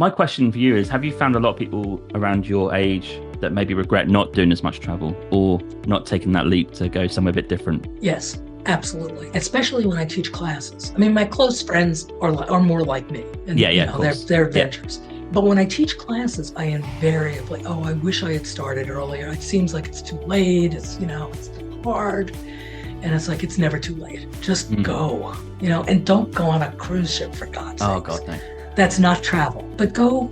My question for you is, have you found a lot of people around your age that maybe regret not doing as much travel or not taking that leap to go somewhere a bit different? Yes, absolutely. Especially when I teach classes. I mean, my close friends are more like me, and Of course. they're adventurous. But when I teach classes, I invariably, I wish I had started earlier. It seems like it's too late. It's hard. And it's like, it's never too late. Just go, and don't go on a cruise ship, for God's sake. Oh, God, no. That's not travel. But go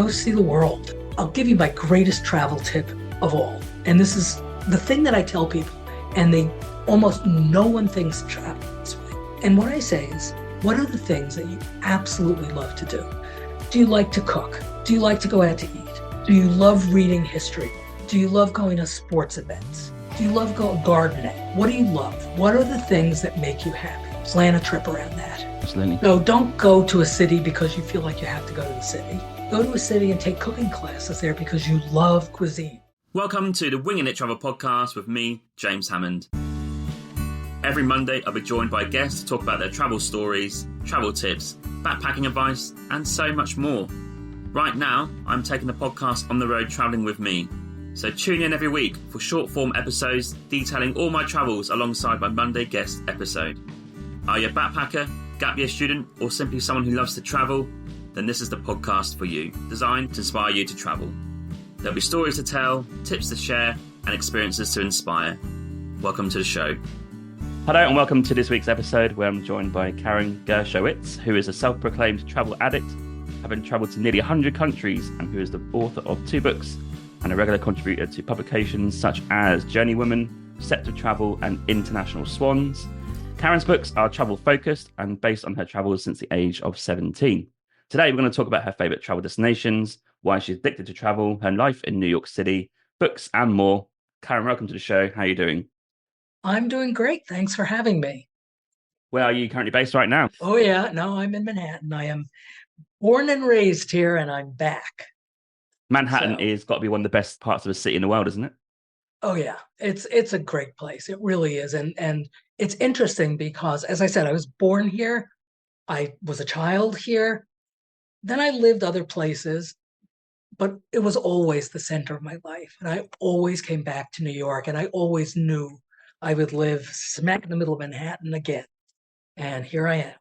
see the world. I'll give you my greatest travel tip of all. And this is the thing that I tell people, and almost no one thinks of travel this way. And what I say is, what are the things that you absolutely love to do? Do you like to cook? Do you like to go out to eat? Do you love reading history? Do you love going to sports events? Do you love gardening? What do you love? What are the things that make you happy? Plan a trip around that. Absolutely. So don't go to a city because you feel like you have to go to the city. Go to a city and take cooking classes there because you love cuisine. Welcome to the Winging It Travel podcast with me, James Hammond. Every Monday, I'll be joined by guests to talk about their travel stories, travel tips, backpacking advice, and so much more. Right now, I'm taking the podcast on the road travelling with me. So tune in every week for short-form episodes detailing all my travels alongside my Monday guest episode. Are you a backpacker, gap year student, or simply someone who loves to travel? Then this is the podcast for you, designed to inspire you to travel. There'll be stories to tell, tips to share, and experiences to inspire. Welcome to the show. Hello and welcome to this week's episode where I'm joined by Karen Gershowitz, who is a self-proclaimed travel addict, having travelled to nearly 100 countries, and who is the author of 2 books and a regular contributor to publications such as Journeywoman, Set to Travel, and International Swans. Karen's books are travel-focused and based on her travels since the age of 17. Today, we're going to talk about her favourite travel destinations, why she's addicted to travel, her life in New York City, books, and more. Karen, welcome to the show. How are you doing? I'm doing great. Thanks for having me. Where are you currently based right now? Oh, yeah. No, I'm in Manhattan. I am born and raised here, and I'm back. Manhattan is got to be one of the best parts of a city in the world, isn't it? Oh, yeah. It's a great place. It really is. And it's interesting because, as I said, I was born here. I was a child here. Then I lived other places, but it was always the center of my life. And I always came back to New York, and I always knew I would live smack in the middle of Manhattan again. And here I am.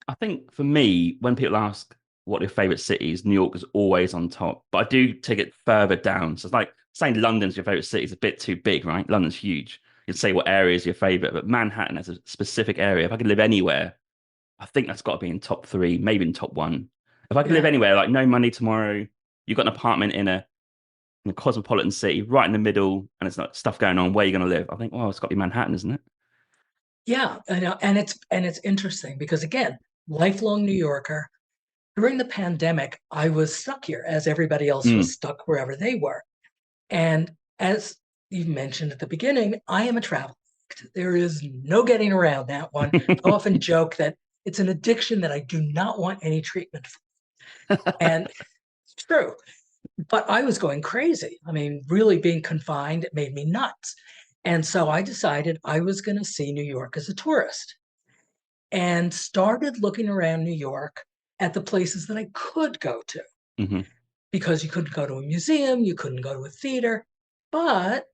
I think for me, when people ask what your favorite city is, New York is always on top. But I do take it further down. So it's like saying London's your favorite city is a bit too big, right? London's huge. You'd say what area is your favorite, but Manhattan has a specific area. If I could live anywhere, I think that's got to be in top 3, maybe in top 1. If I could live anywhere, like no money tomorrow, you've got an apartment in a cosmopolitan city right in the middle, and it's not stuff going on, where you're going to live? I think, well, it's got to be Manhattan, isn't it? Yeah, I know. And it's interesting because, again, lifelong New Yorker. During the pandemic, I was stuck here as everybody else was stuck wherever they were. And as you mentioned at the beginning, I am a travel addict. There is no getting around that one. I often joke that it's an addiction that I do not want any treatment for. And it's true. But I was going crazy. I mean, really being confined, it made me nuts. And so I decided I was going to see New York as a tourist and started looking around New York at the places that I could go to, because you couldn't go to a museum, you couldn't go to a theater, but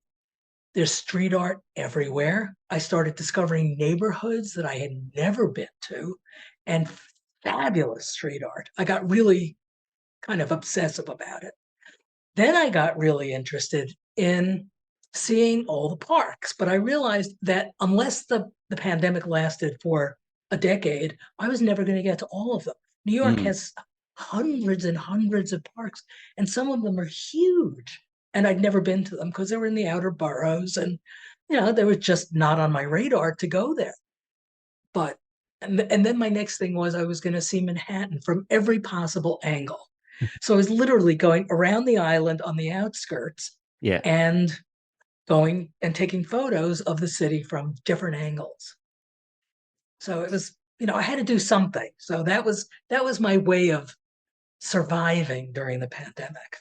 there's street art everywhere. I started discovering neighborhoods that I had never been to, and fabulous street art. I got really kind of obsessive about it. Then I got really interested in seeing all the parks, but I realized that unless the pandemic lasted for a decade, I was never going to get to all of them. New York has hundreds and hundreds of parks, and some of them are huge. And I'd never been to them because they were in the outer boroughs, and they were just not on my radar to go there. But and then my next thing was I was going to see Manhattan from every possible angle. So I was literally going around the island on the outskirts, and going and taking photos of the city from different angles. So it was, I had to do something. So that was my way of surviving during the pandemic.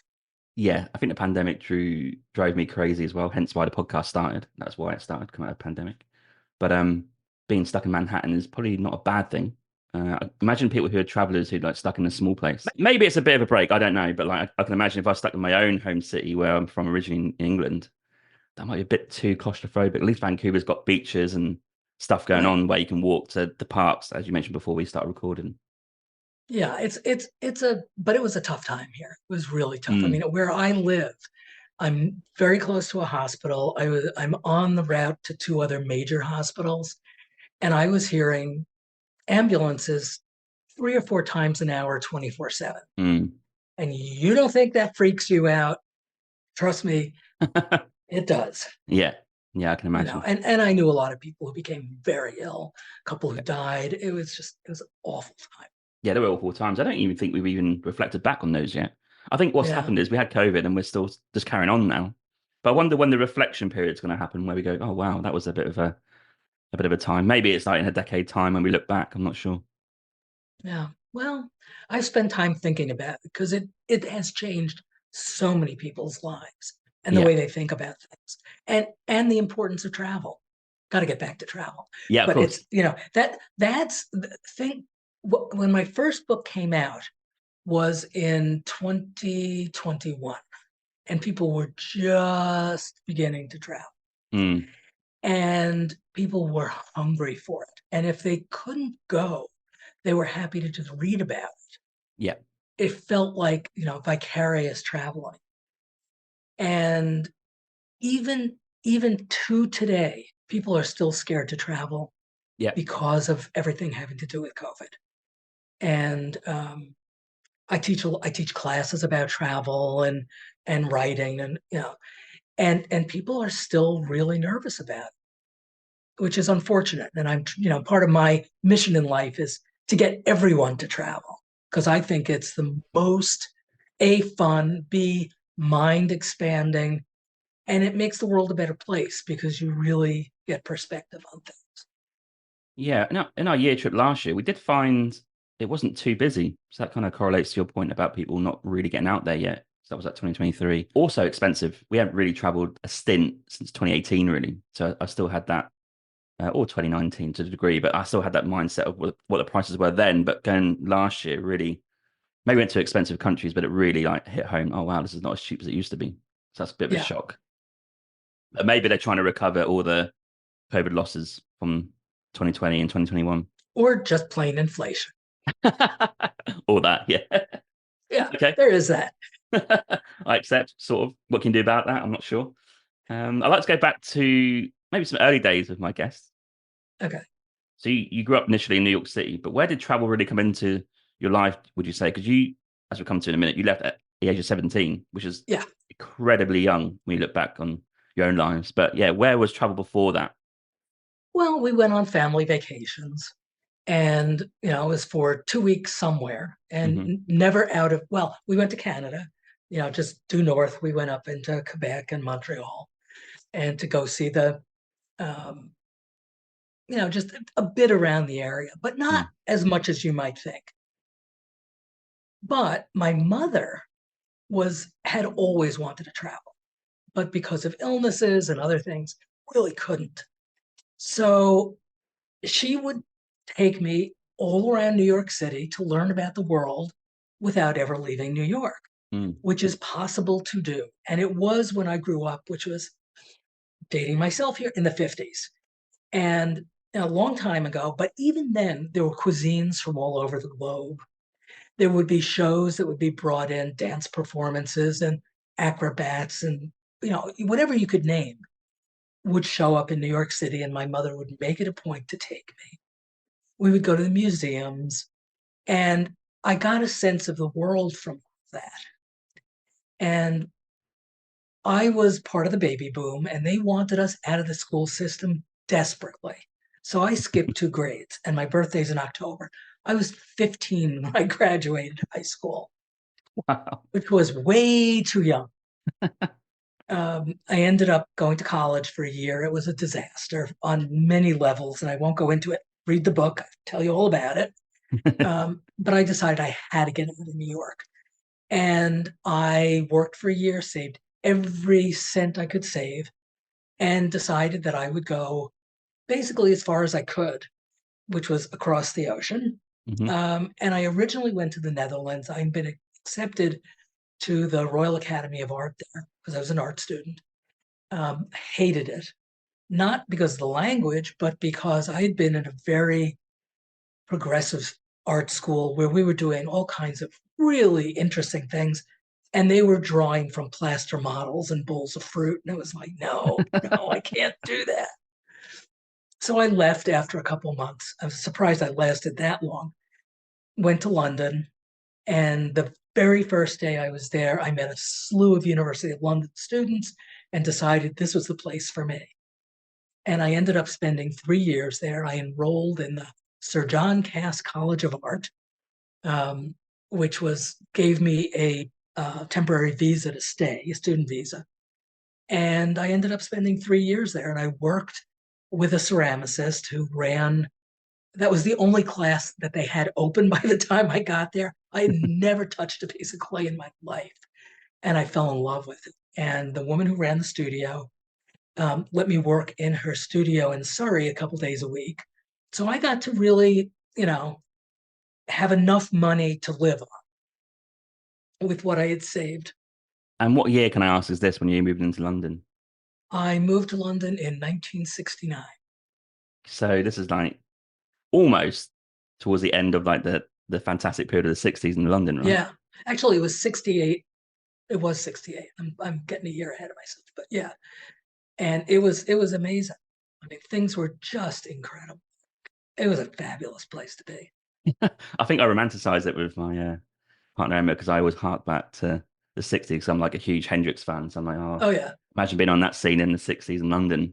Yeah, I think the pandemic drove me crazy as well, hence why the podcast started. That's why it started, coming out of the pandemic. But being stuck in Manhattan is probably not a bad thing. Imagine people who are travelers who like stuck in a small place. Maybe it's a bit of a break. I don't know, but like I can imagine if I was stuck in my own home city where I'm from originally in England, that might be a bit too claustrophobic. At least Vancouver's got beaches and stuff going Right. on where you can walk to the parks, as you mentioned before we started recording. Yeah, but it was a tough time here. It was really tough. I Mm. mean, where I live, I'm very close to a hospital. I'm on the route to two other major hospitals, and I was hearing ambulances 3 or 4 times an hour, 24/7. Mm. And you don't think that freaks you out? Trust me, it does. Yeah. Yeah, I can You imagine. know, and I knew a lot of people who became very ill, a couple who died. It was an awful time. Yeah, there were awful times. I don't even think we've even reflected back on those yet. I think what's Yeah. happened is we had COVID and we're still just carrying on now. But I wonder when the reflection period's going to happen where we go, oh wow, that was a bit of a time. Maybe it's like in a decade time when we look back. I'm not sure. Yeah. Well, I spend time thinking about it because it has changed so many people's lives and the Yeah. way they think about things and the importance of travel. Got to get back to travel. Yeah, of But course. it's, that's the thing. When my first book came out was in 2021, and people were just beginning to travel. Mm. And people were hungry for it. And if they couldn't go, they were happy to just read about it. Yeah. It felt like, vicarious traveling. And even to today, people are still scared to travel Yeah. because of everything having to do with COVID. And I teach classes about travel and writing, and and people are still really nervous about it, which is unfortunate. And I'm, part of my mission in life is to get everyone to travel because I think it's the most A, fun, B, mind expanding, and it makes the world a better place because you really get perspective on things. Yeah. In our year trip last year, we did find it wasn't too busy. So that kind of correlates to your point about people not really getting out there yet. So that was at 2023. Also expensive. We haven't really traveled a stint since 2018, really. So I still had that, or 2019 to a degree, but I still had that mindset of what the prices were then. But going last year, really, maybe went to expensive countries, but it really like hit home. Oh, wow, this is not as cheap as it used to be. So that's a bit of a shock. But maybe they're trying to recover all the COVID losses from 2020 and 2021. Or just plain inflation. All that, yeah. Yeah, Okay. there is that. I accept, sort of. What can you do about that? I'm not sure. I'd like to go back to maybe some early days with my guests. Okay. So you grew up initially in New York City, but where did travel really come into your life, would you say? Because you, as we'll come to in a minute, you left at the age of 17, which is incredibly young when you look back on your own lives. But yeah, where was travel before that? Well, we went on family vacations, and it was for 2 weeks somewhere, and never out of. Well, we went to Canada, just due north. We went up into Quebec and Montreal, and to go see the, just a bit around the area, but not as much as you might think. But my mother had always wanted to travel, but because of illnesses and other things, really couldn't. So she would take me all around New York City to learn about the world without ever leaving New York, which is possible to do. And it was when I grew up, which was dating myself here in the 50s. And a long time ago, but even then, there were cuisines from all over the globe. There would be shows that would be brought in, dance performances and acrobats and, whatever you could name would show up in New York City, and my mother would make it a point to take me. We would go to the museums, and I got a sense of the world from that. And I was part of the baby boom, and they wanted us out of the school system desperately. So I skipped 2 grades, and my birthday's in October. I was 15 when I graduated high school. Wow. Which was way too young. I ended up going to college for a year. It was a disaster on many levels, and I won't go into it. Read the book, I'll tell you all about it. But I decided I had to get out of New York. And I worked for a year, saved every cent I could save, and decided that I would go basically as far as I could, which was across the ocean. Hmm. And I originally went to the Netherlands. I'd been accepted to the Royal Academy of Art there because I was an art student. Hated it, not because of the language, but because I had been in a very progressive art school where we were doing all kinds of really interesting things. And they were drawing from plaster models and bowls of fruit. And it was like, no, no, I can't do that. So I left after a couple of months. I was surprised I lasted that long. Went to London. And the very first day I was there, I met a slew of University of London students and decided this was the place for me. And I ended up spending 3 years there. I enrolled in the Sir John Cass College of Art, which gave me a temporary visa to stay, a student visa. And I ended up spending 3 years there. And I worked with a ceramicist who that was the only class that they had open by the time I got there. I had never touched a piece of clay in my life. And I fell in love with it. And the woman who ran the studio let me work in her studio in Surrey a couple days a week. So I got to really, have enough money to live on with what I had saved. And what year, can I ask, is this when you moved into London? I moved to London in 1969. So this is like almost towards the end of like the fantastic period of the 60s in London, right? Yeah, actually, it was 68. It was 68. I'm getting a year ahead of myself, but yeah. And it was amazing. I mean, things were just incredible. It was a fabulous place to be. I think I romanticize it with my partner Emma because I always hark back to the 60s because I'm like a huge Hendrix fan. So I'm like, Oh yeah, imagine being on that scene in the 60s in London.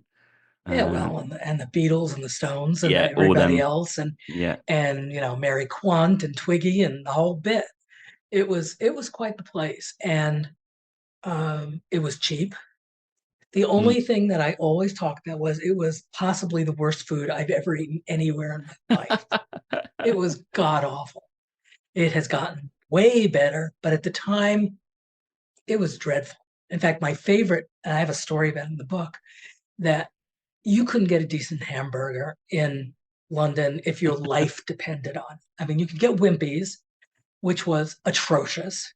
yeah. Well, and the Beatles and the Stones and Yeah, all everybody them. else, Yeah, and Mary Quant and Twiggy and the whole bit. It was quite the place, and it was cheap. The only thing that I always talked about was it was possibly the worst food I've ever eaten anywhere in my life. It was god awful. It has gotten way better, but at the time, it was dreadful. In fact, my favorite, and I have a story about it in the book, that you couldn't get a decent hamburger in London if your life depended on it. I mean, you could get Wimpy's, which was atrocious.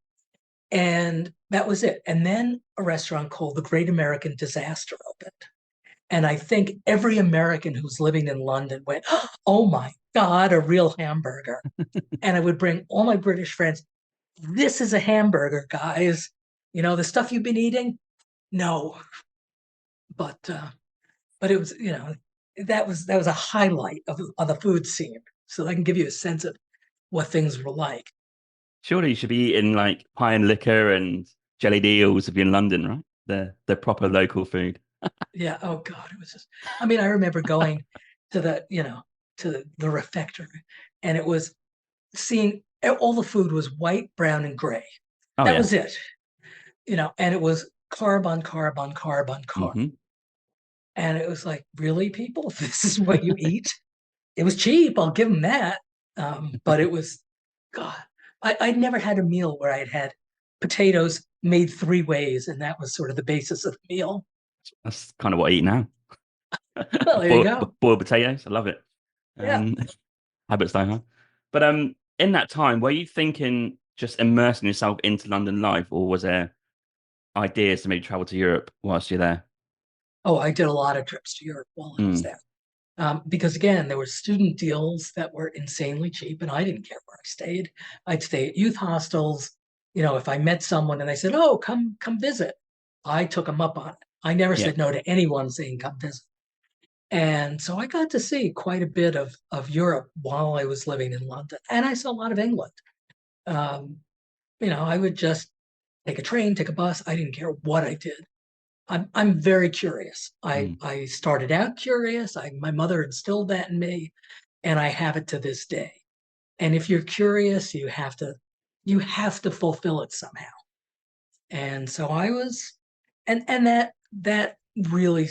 And that was it. And then a restaurant called the Great American Disaster opened. And I think every American who's living in London went, oh my God, a real hamburger. And I would bring all my British friends, this is a hamburger, guys. The stuff you've been eating? No. But it was, that was a highlight of the food scene. So I can give you a sense of what things were like. surely you should be eating like pie and liquor and jellied eels if you're in London, right? The proper local food. Yeah. Oh God, it was just. I mean, I remember going to the refectory, and it was seeing all the food was white, brown, and gray. Oh That yeah. was it. And it was carb on carb on carb on carb. Hmm. And it was like, really, people, this is what you eat? It was cheap, I'll give them that. But it was, God, I'd never had a meal where I'd had potatoes made 3 ways, and that was sort of the basis of the meal. That's kind of what I eat now. Well, there you go. Boiled potatoes. I love it. Yeah. Habits die hard. But in that time, were you thinking just immersing yourself into London life, or was there ideas to maybe travel to Europe whilst you're there? Oh, I did a lot of trips to Europe while I was there. Because again, there were student deals that were insanely cheap, and I didn't care where I stayed. I'd stay at youth hostels. If I met someone and they said, "Oh, come visit," I took them up on it. I never Yeah. said no to anyone saying come visit. And so I got to see quite a bit of Europe while I was living in London, and I saw a lot of England. I would just take a train, take a bus. I didn't care what I did. I'm very curious. I started out curious. My mother instilled that in me, and I have it to this day. And if you're curious, you have to fulfill it somehow. And so I was, and that really,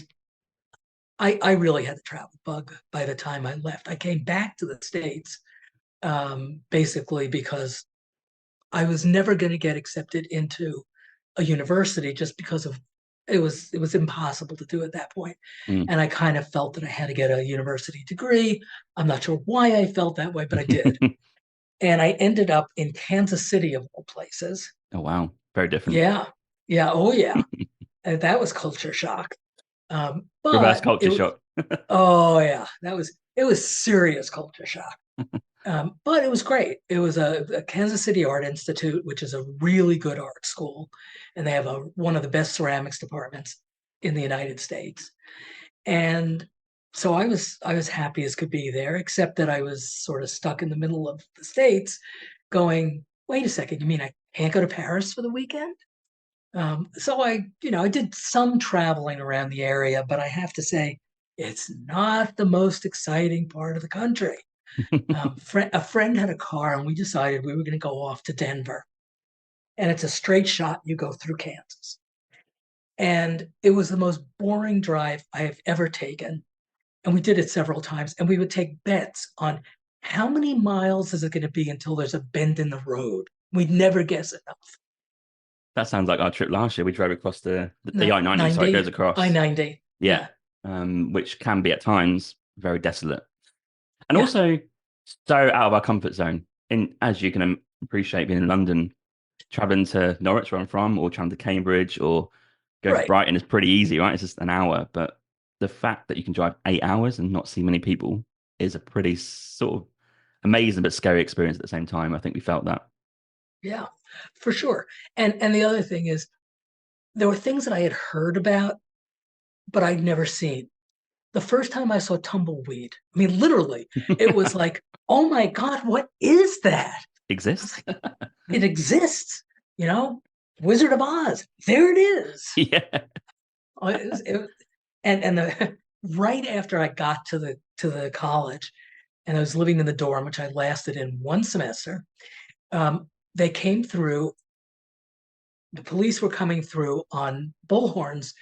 I really had the travel bug by the time I left. I came back to the States, basically because I was never going to get accepted into a university just because of it was impossible to do at that point. And I kind of felt that I had to get a university degree. I'm not sure why I felt that way, but I did. And I ended up in Kansas City, of all places. Oh, wow. Very different. Yeah. Yeah. Oh, yeah. And that was culture shock. Reverse But culture shock. oh, yeah, it was serious culture shock. But it was great. It was a Kansas City Art Institute, which is a really good art school. And they have one of the best ceramics departments in the United States. And so I was happy as could be there, except that I was sort of stuck in the middle of the States going, wait a second, you mean I can't go to Paris for the weekend? So I did some traveling around the area, but I have to say, it's not the most exciting part of the country. A friend had a car, and we decided we were going to go off to Denver. And it's a straight shot. You go through Kansas. And it was the most boring drive I have ever taken. And we did it several times. And we would take bets on how many miles is it going to be until there's a bend in the road. We'd never guess enough. That sounds like our trip last year. We drove across the No, I-90, so it goes across. I-90. Yeah. Which can be at times very desolate. And Yeah. also so out of our comfort zone. As you can appreciate being in London, traveling to Norwich, where I'm from, or traveling to Cambridge, or going to Brighton is pretty easy, right? It's just an hour. But the fact that you can drive 8 hours and not see many people is a pretty sort of amazing but scary experience at the same time. I think we felt that. Yeah, for sure. And the other thing is, there were things that I had heard about, but I'd never seen. The first time I saw tumbleweed, I mean, literally, it was like, oh my God, what is that? Exists? It exists, Wizard of Oz. There it is. Yeah. Right after I got to the college, and I was living in the dorm, which I lasted in one semester, they came through. The police were coming through on bullhorns,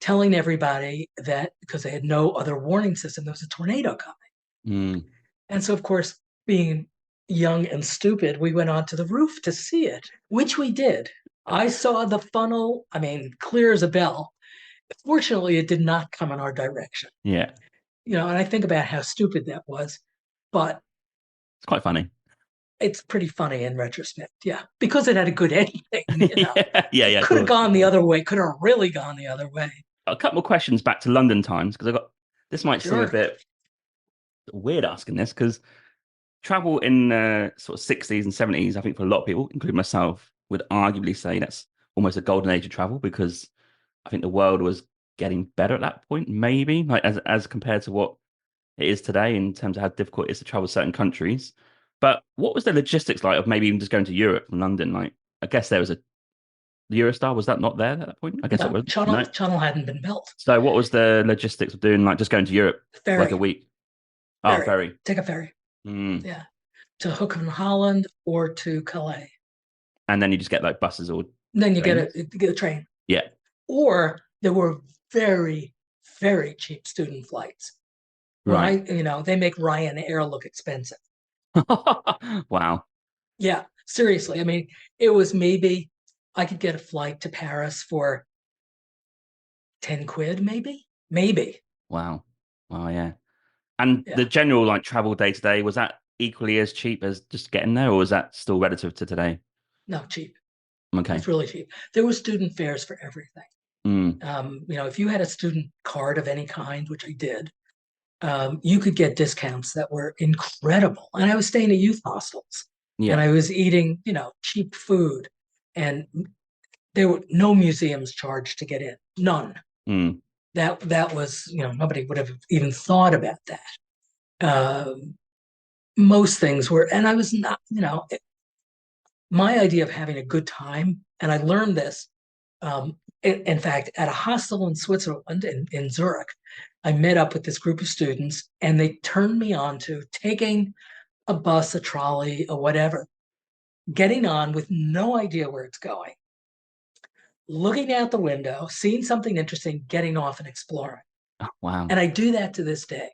telling everybody that because they had no other warning system, there was a tornado coming. And so, of course, being young and stupid, we went onto the roof to see it, which we did. I saw the funnel, clear as a bell. Fortunately, it did not come in our direction. Yeah. And I think about how stupid that was, but it's quite funny. It's pretty funny in retrospect, yeah, because it had a good ending. Yeah. Could have gone the other way. Could have really gone the other way. A couple more questions back to London times, because this might seem a bit weird asking this, because travel in sort of 60s and 70s, I think for a lot of people, including myself, would arguably say that's almost a golden age of travel, because I think the world was getting better at that point, maybe, like as compared to what it is today in terms of how difficult it is to travel certain countries. But what was the logistics like of maybe even just going to Europe from London? Like, I guess there was the Eurostar, was that not there at that point? I guess it was. Channel hadn't been built. So what was the logistics of doing, like, just going to Europe for like a week? Ferry. Take a ferry. Yeah. To Hook and Holland or to Calais. And then you just get like buses or then you get a train. Yeah. Or there were very, very cheap student flights. Right. They make Ryanair look expensive. Wow. Yeah, seriously. It was maybe I could get a flight to Paris for 10 quid, maybe. Wow, yeah. And the general like travel day to day, was that equally as cheap as just getting there, or was that still relative to today? No, cheap. Okay. It's really cheap. There were student fares for everything. If you had a student card of any kind, which I did, you could get discounts that were incredible. And I was staying at youth hostels, and I was eating, cheap food, and there were no museums charged to get in. None. That was, nobody would have even thought about that. Most things were, and I was not, my idea of having a good time, and I learned this, in fact, at a hostel in Switzerland, in Zurich, I met up with this group of students, and they turned me on to taking a bus, a trolley, or whatever, getting on with no idea where it's going, looking out the window, seeing something interesting, getting off and exploring. Oh, wow. And I do that to this day.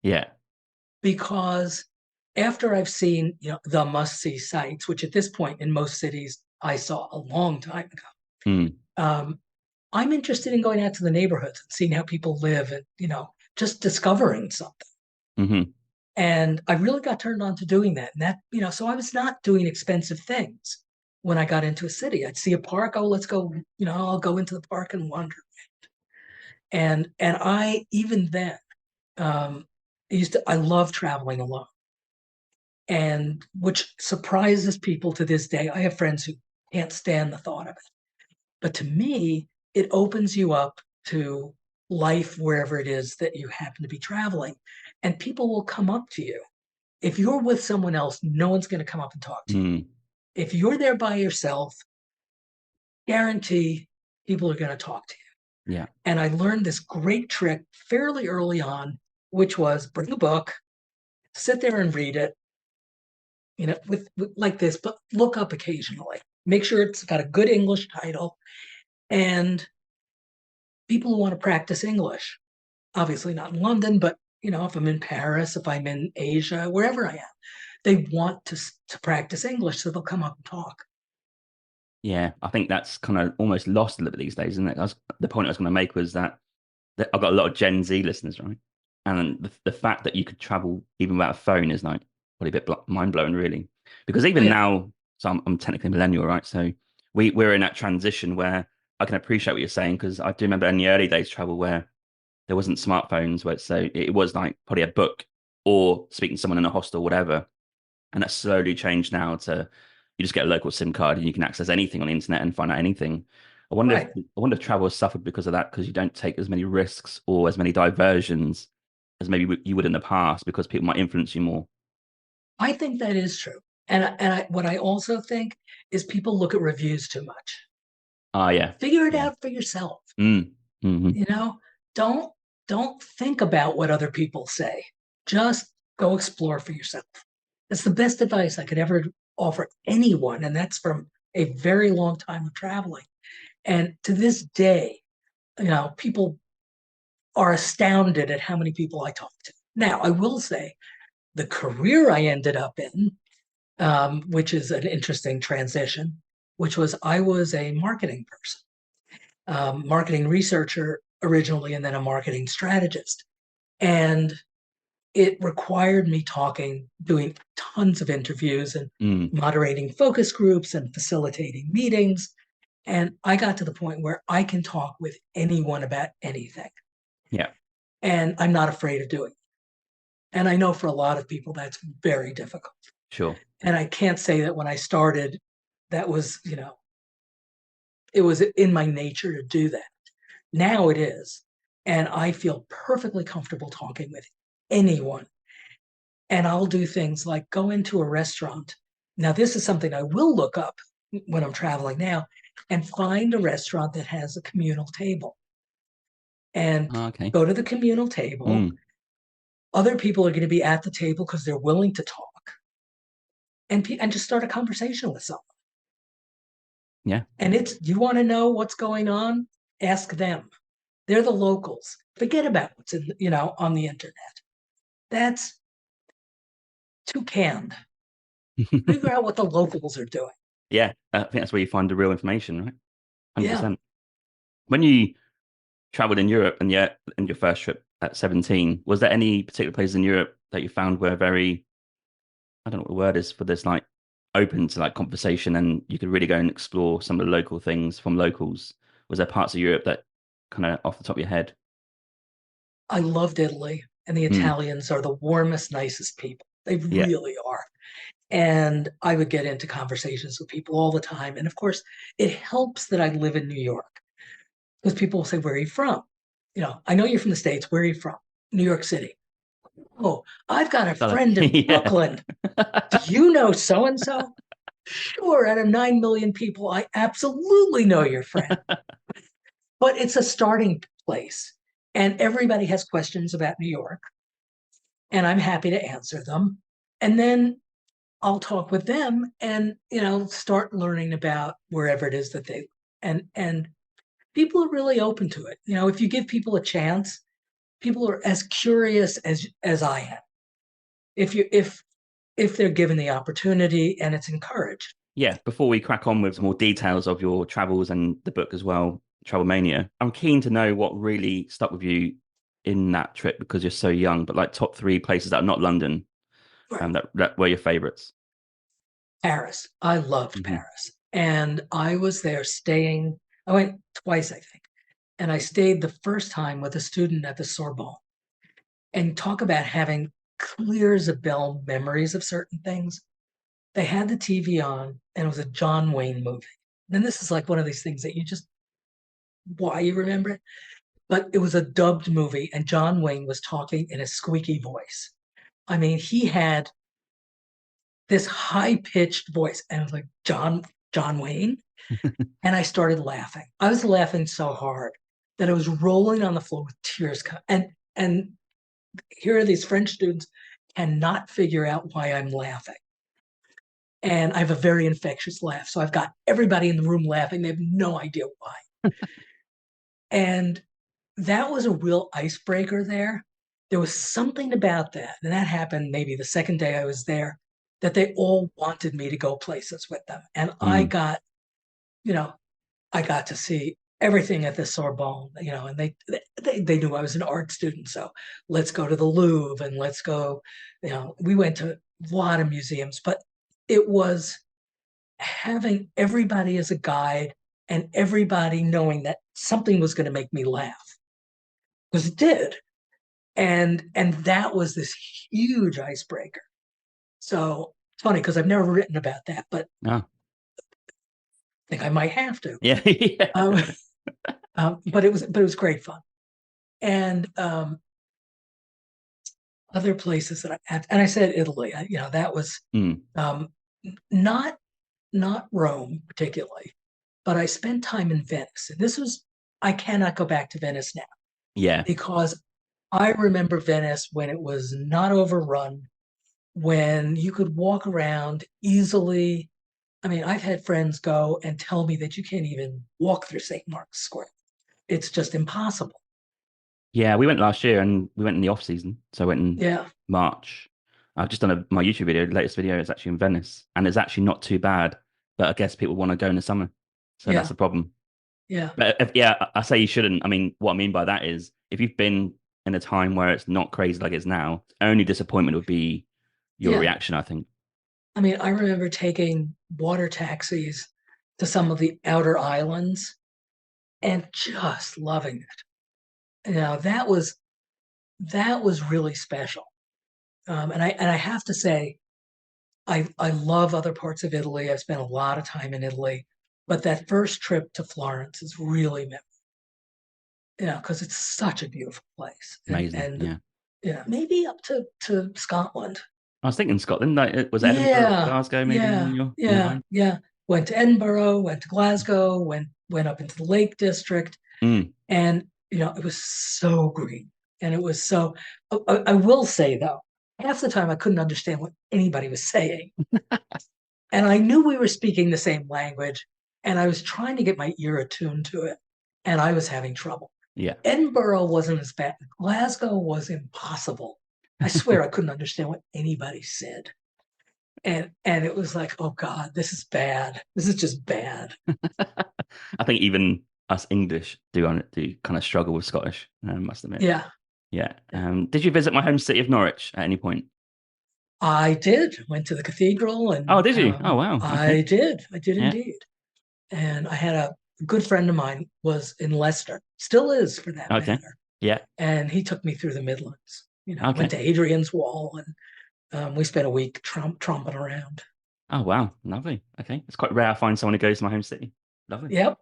Yeah. Because after I've seen, the must-see sites, which at this point in most cities I saw a long time ago, I'm interested in going out to the neighborhoods and seeing how people live and, just discovering something. And I really got turned on to doing that. And that, so I was not doing expensive things when I got into a city. I'd see a park. Oh, let's go, I'll go into the park and wander. And I, even then, I love traveling alone. And which surprises people to this day. I have friends who can't stand the thought of it. But to me, it opens you up to life wherever it is that you happen to be traveling. And people will come up to you. If you're with someone else, no one's going to come up and talk to you. If you're there by yourself, guarantee people are going to talk to you. Yeah. And I learned this great trick fairly early on, which was bring a book, sit there and read it, with like this, but look up occasionally. Make sure it's got a good English title. And people who want to practice English, obviously not in London, but if I'm in Paris, if I'm in Asia, wherever I am, they want to practice English, so they'll come up and talk. Yeah, I think that's kind of almost lost a little bit these days, isn't it? The point I was going to make was that I've got a lot of Gen Z listeners, right? And the fact that you could travel even without a phone is like probably a bit mind blowing, really. Because even now, so I'm technically a millennial, right? So we're in that transition where I can appreciate what you're saying, because I do remember in the early days travel where there wasn't smartphones, so it was like probably a book or speaking to someone in a hostel, whatever. And that's slowly changed now to you just get a local SIM card and you can access anything on the internet and find out anything. I wonder if travel has suffered because of that, because you don't take as many risks or as many diversions as maybe you would in the past, because people might influence you more. I think that is true. And what I also think is people look at reviews too much. Yeah. Figure it out for yourself. Mm-hmm. Don't think about what other people say. Just go explore for yourself. That's the best advice I could ever offer anyone. And that's from a very long time of traveling. And to this day, people are astounded at how many people I talk to. Now, I will say the career I ended up in, which is an interesting transition, which was I was a marketing person, marketing researcher originally, and then a marketing strategist. And it required me doing tons of interviews and moderating focus groups and facilitating meetings. And I got to the point where I can talk with anyone about anything. Yeah. And I'm not afraid of doing it. And I know for a lot of people, that's very difficult. Sure. And I can't say that when I started, that was, it was in my nature to do that. Now it is. And I feel perfectly comfortable talking with anyone. And I'll do things like go into a restaurant. Now, this is something I will look up when I'm traveling now, and find a restaurant that has a communal table. And go to the communal table. Other people are going to be at the table because they're willing to talk. And just start a conversation with someone. Yeah. And you want to know what's going on? Ask them. They're the locals. Forget about what's on the internet. That's too canned. Figure out what the locals are doing. Yeah, I think that's where you find the real information, right? 100%. Yeah. When you traveled in Europe and in your first trip at 17, was there any particular places in Europe that you found were very, I don't know what the word is for this, like open to like conversation, and you could really go and explore some of the local things from locals? Was there parts of Europe that kind of off the top of your head? I loved Italy, and the Italians are the warmest, nicest people. They really are. And I would get into conversations with people all the time. And of course, it helps that I live in New York, because people will say, where are you from? I know you're from the States. Where are you from? New York City. Oh, I've got a friend in Brooklyn. Do you know so-and-so? Sure, out of 9 million people, I absolutely know your friend. But it's a starting place. And everybody has questions about New York. And I'm happy to answer them. And then I'll talk with them and, start learning about wherever it is that and people are really open to it. If you give people a chance, people are as curious as I am. If they're given the opportunity and it's encouraged. Yeah. Before we crack on with some more details of your travels and the book as well, Travel Mania, I'm keen to know what really stuck with you in that trip because you're so young, but like top 3 places that are not London, Right. that were your favorites? Paris. I loved Hmm. Paris. And I was there staying. I went twice, I think. And I stayed the first time with a student at the Sorbonne. And talk about having clear as a bell memories of certain things. They had the TV on, and it was a John Wayne movie. And this is like one of these things that you just, why you remember it? But it was a dubbed movie, and John Wayne was talking in a squeaky voice. I mean, he had this high-pitched voice, and I was like, John Wayne? And I started laughing. I was laughing so hard that I was rolling on the floor with tears. And here are these French students cannot figure out why I'm laughing. And I have a very infectious laugh. So I've got everybody in the room laughing. They have no idea why. And that was a real icebreaker there. There was something about that. And that happened maybe the second day I was there, that they all wanted me to go places with them. And I got, I got to see everything at the Sorbonne, and they knew I was an art student. So let's go to the Louvre and let's go, we went to a lot of museums, but it was having everybody as a guide and everybody knowing that something was going to make me laugh, because it did. And that was this huge icebreaker. So it's funny because I've never written about that, but I think I might have to. Yeah. But it was great fun. And other places that and I said Italy, that was not Rome particularly, but I spent time in Venice. And I cannot go back to Venice now. Yeah. Because I remember Venice when it was not overrun, when you could walk around easily. I mean, I've had friends go and tell me that you can't even walk through St. Mark's Square. It's just impossible. Yeah, we went last year and we went in the off season. So I went in March. I've just done my YouTube video. The latest video is actually in Venice, and it's actually not too bad. But I guess people want to go in the summer, so that's the problem. Yeah. But I say you shouldn't. I mean, what I mean by that is if you've been in a time where it's not crazy like it's now, only disappointment would be your reaction, I think. I mean, I remember taking water taxis to some of the outer islands and just loving it. That was really special. And I have to say, I love other parts of Italy. I've spent a lot of time in Italy, but that first trip to Florence is really memorable. Because it's such a beautiful place. Amazing. And maybe up to Scotland. I was thinking Scotland. Like, was Edinburgh, Glasgow, maybe? Yeah. Went to Edinburgh, went to Glasgow, went up into the Lake District, and it was so green, and it was so. I will say though, half the time I couldn't understand what anybody was saying, and I knew we were speaking the same language, and I was trying to get my ear attuned to it, and I was having trouble. Yeah, Edinburgh wasn't as bad. Glasgow was impossible. I swear I couldn't understand what anybody said. And it was like, oh God, this is bad. This is just bad. I think even us English do kind of struggle with Scottish, I must admit. Yeah. Did you visit my home city of Norwich at any point? I did. Went to the cathedral. And oh, did you? Oh, wow. Okay. I did indeed. And I had a good friend of mine was in Leicester, still is for that matter. Yeah. And he took me through the Midlands. Went to Hadrian's Wall, and we spent a week tromping around. Oh, wow. Lovely. Okay. It's quite rare I find someone who goes to my home city. Lovely. Yep.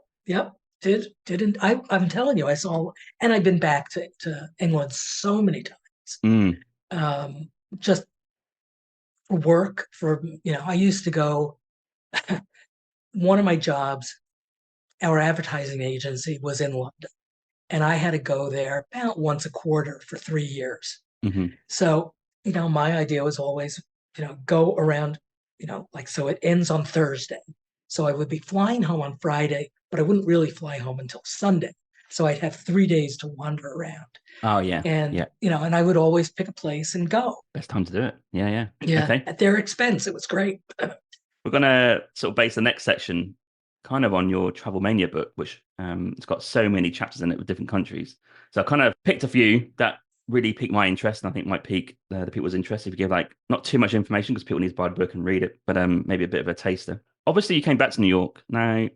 Didn't I'm telling you, I saw, and I've been back to England so many times. Just for work, I used to go, one of my jobs, our advertising agency was in London, and I had to go there about once a quarter for 3 years. So, my idea was always, go around, so it ends on Thursday. So I would be flying home on Friday, but I wouldn't really fly home until Sunday. So I'd have 3 days to wander around. Oh, yeah. And, and I would always pick a place and go. Best time to do it. Yeah. Okay. At their expense. It was great. We're going to sort of base the next section kind of on your Travel Mania book, which it's got so many chapters in it with different countries. So I kind of picked a few that really piqued my interest, and I think might pique the people's interest if you give like not too much information because people need to buy the book and read it, but maybe a bit of a taster. Obviously, you came back to New York. Now,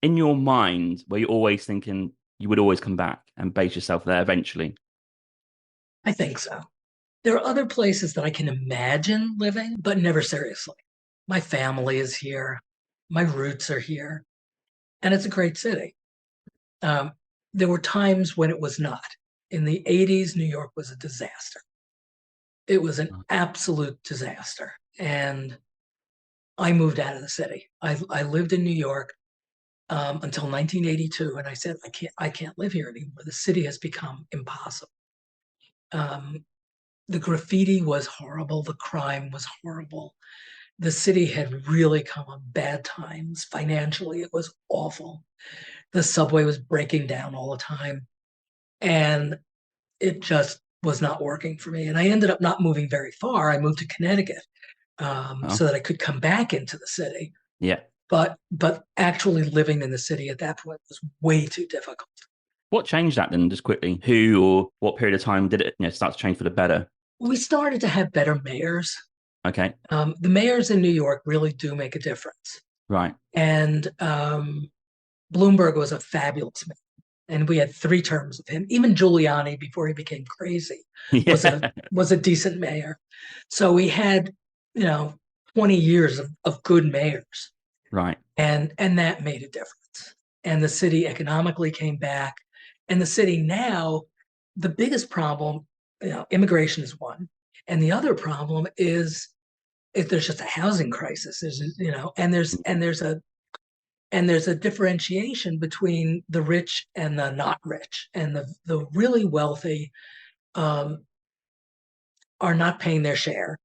in your mind, were you always thinking you would always come back and base yourself there eventually? I think so. There are other places that I can imagine living, but never seriously. My family is here. My roots are here. And it's a great city. There were times when it was not. In the 80s, New York was a disaster. It was an absolute disaster. And I moved out of the city. I lived in New York until 1982. And I said, I can't live here anymore. The city has become impossible. The graffiti was horrible. The crime was horrible. The city had really come on bad times. Financially, it was awful. The subway was breaking down all the time. And it just was not working for me. And I ended up not moving very far. I moved to Connecticut so that I could come back into the city. Yeah. But actually living in the city at that point was way too difficult. What changed that then, just quickly? Who or what period of time did it start to change for the better? We started to have better mayors. Okay. The mayors in New York really do make a difference. Right. And Bloomberg was a fabulous mayor. And we had 3 terms of him. Even Giuliani, before he became crazy, was a decent mayor. So we had, 20 years of good mayors. Right. And that made a difference. And the city economically came back. And the city now, the biggest problem, immigration is one. And the other problem is if there's just a housing crisis. There's a differentiation between the rich and the not rich. And the really wealthy are not paying their share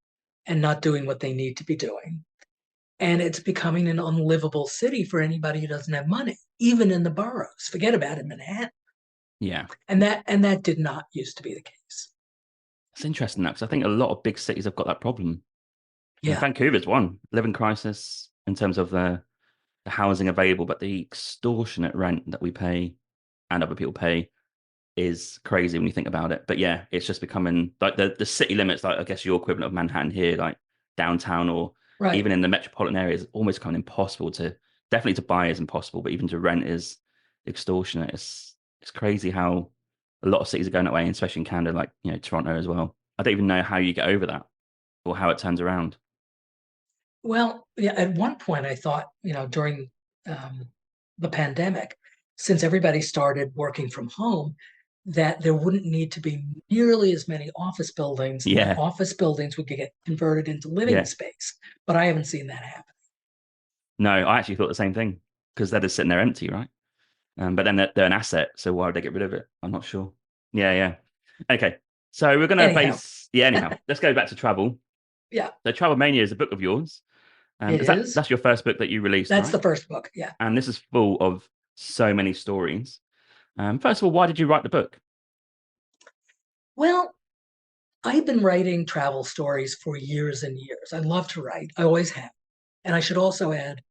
and not doing what they need to be doing. And it's becoming an unlivable city for anybody who doesn't have money, even in the boroughs. Forget about it in Manhattan. Yeah. And that did not used to be the case. It's interesting that because I think a lot of big cities have got that problem. Yeah. Vancouver's one, living crisis in terms of the housing available, but the extortionate rent that we pay and other people pay is crazy when you think about it. But yeah, it's just becoming like the city limits, like I guess your equivalent of Manhattan here, like downtown or even in the metropolitan areas, almost kind of impossible definitely to buy is impossible, but even to rent is extortionate. It's crazy how a lot of cities are going that way, and especially in Canada, like, Toronto as well. I don't even know how you get over that or how it turns around. Well, yeah, at one point I thought, during the pandemic, since everybody started working from home, that there wouldn't need to be nearly as many office buildings. Yeah. And office buildings would get converted into living space. But I haven't seen that happen. No, I actually thought the same thing because they're just sitting there empty, right? But then they're an asset, so why would they get rid of it? I'm not sure. Yeah. Okay, so we're going to base... Yeah, anyhow, let's go back to travel. Yeah. So Travel Mania is a book of yours. That's your first book that you released, That's right? the first book, yeah. And this is full of so many stories. First of all, why did you write the book? Well, I've been writing travel stories for years and years. I love to write. I always have. And I should also add,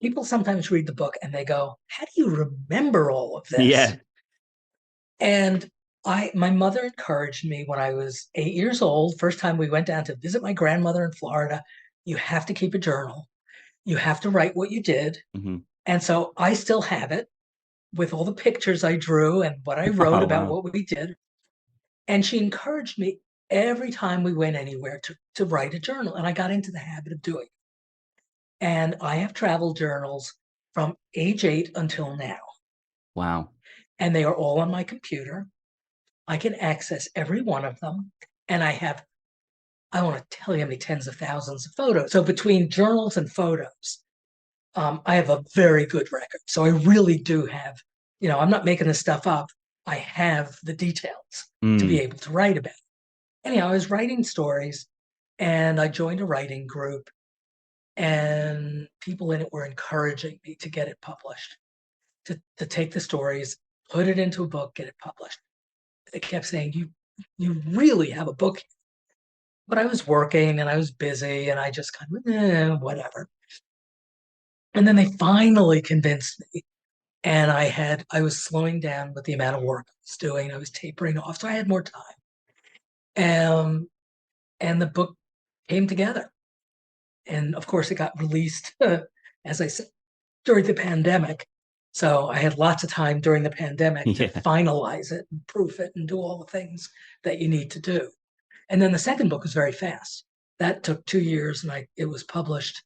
people sometimes read the book and they go, how do you remember all of this? Yeah. And my mother encouraged me when I was 8 years old. First time we went down to visit my grandmother in Florida. You have to keep a journal. You have to write what you did. Mm-hmm. And so I still have it with all the pictures I drew and what I wrote about what we did. And she encouraged me every time we went anywhere to write a journal. And I got into the habit of doing it. And I have travel journals from age 8 until now. Wow. And they are all on my computer. I can access every one of them. And I want to tell you how many tens of thousands of photos. So between journals and photos, I have a very good record. So I really do have, I'm not making this stuff up. I have the details to be able to write about it. Anyhow, I was writing stories and I joined a writing group, and people in it were encouraging me to get it published, to take the stories, put it into a book, get it published. They kept saying, you really have a book. But I was working and I was busy and I just kind of, whatever. And then they finally convinced me. And I was slowing down with the amount of work I was doing. I was tapering off, so I had more time. And the book came together. And of course, it got released, as I said, during the pandemic. So I had lots of time during the pandemic to finalize it and proof it and do all the things that you need to do. And then the second book was very fast. That took 2 years, and it was published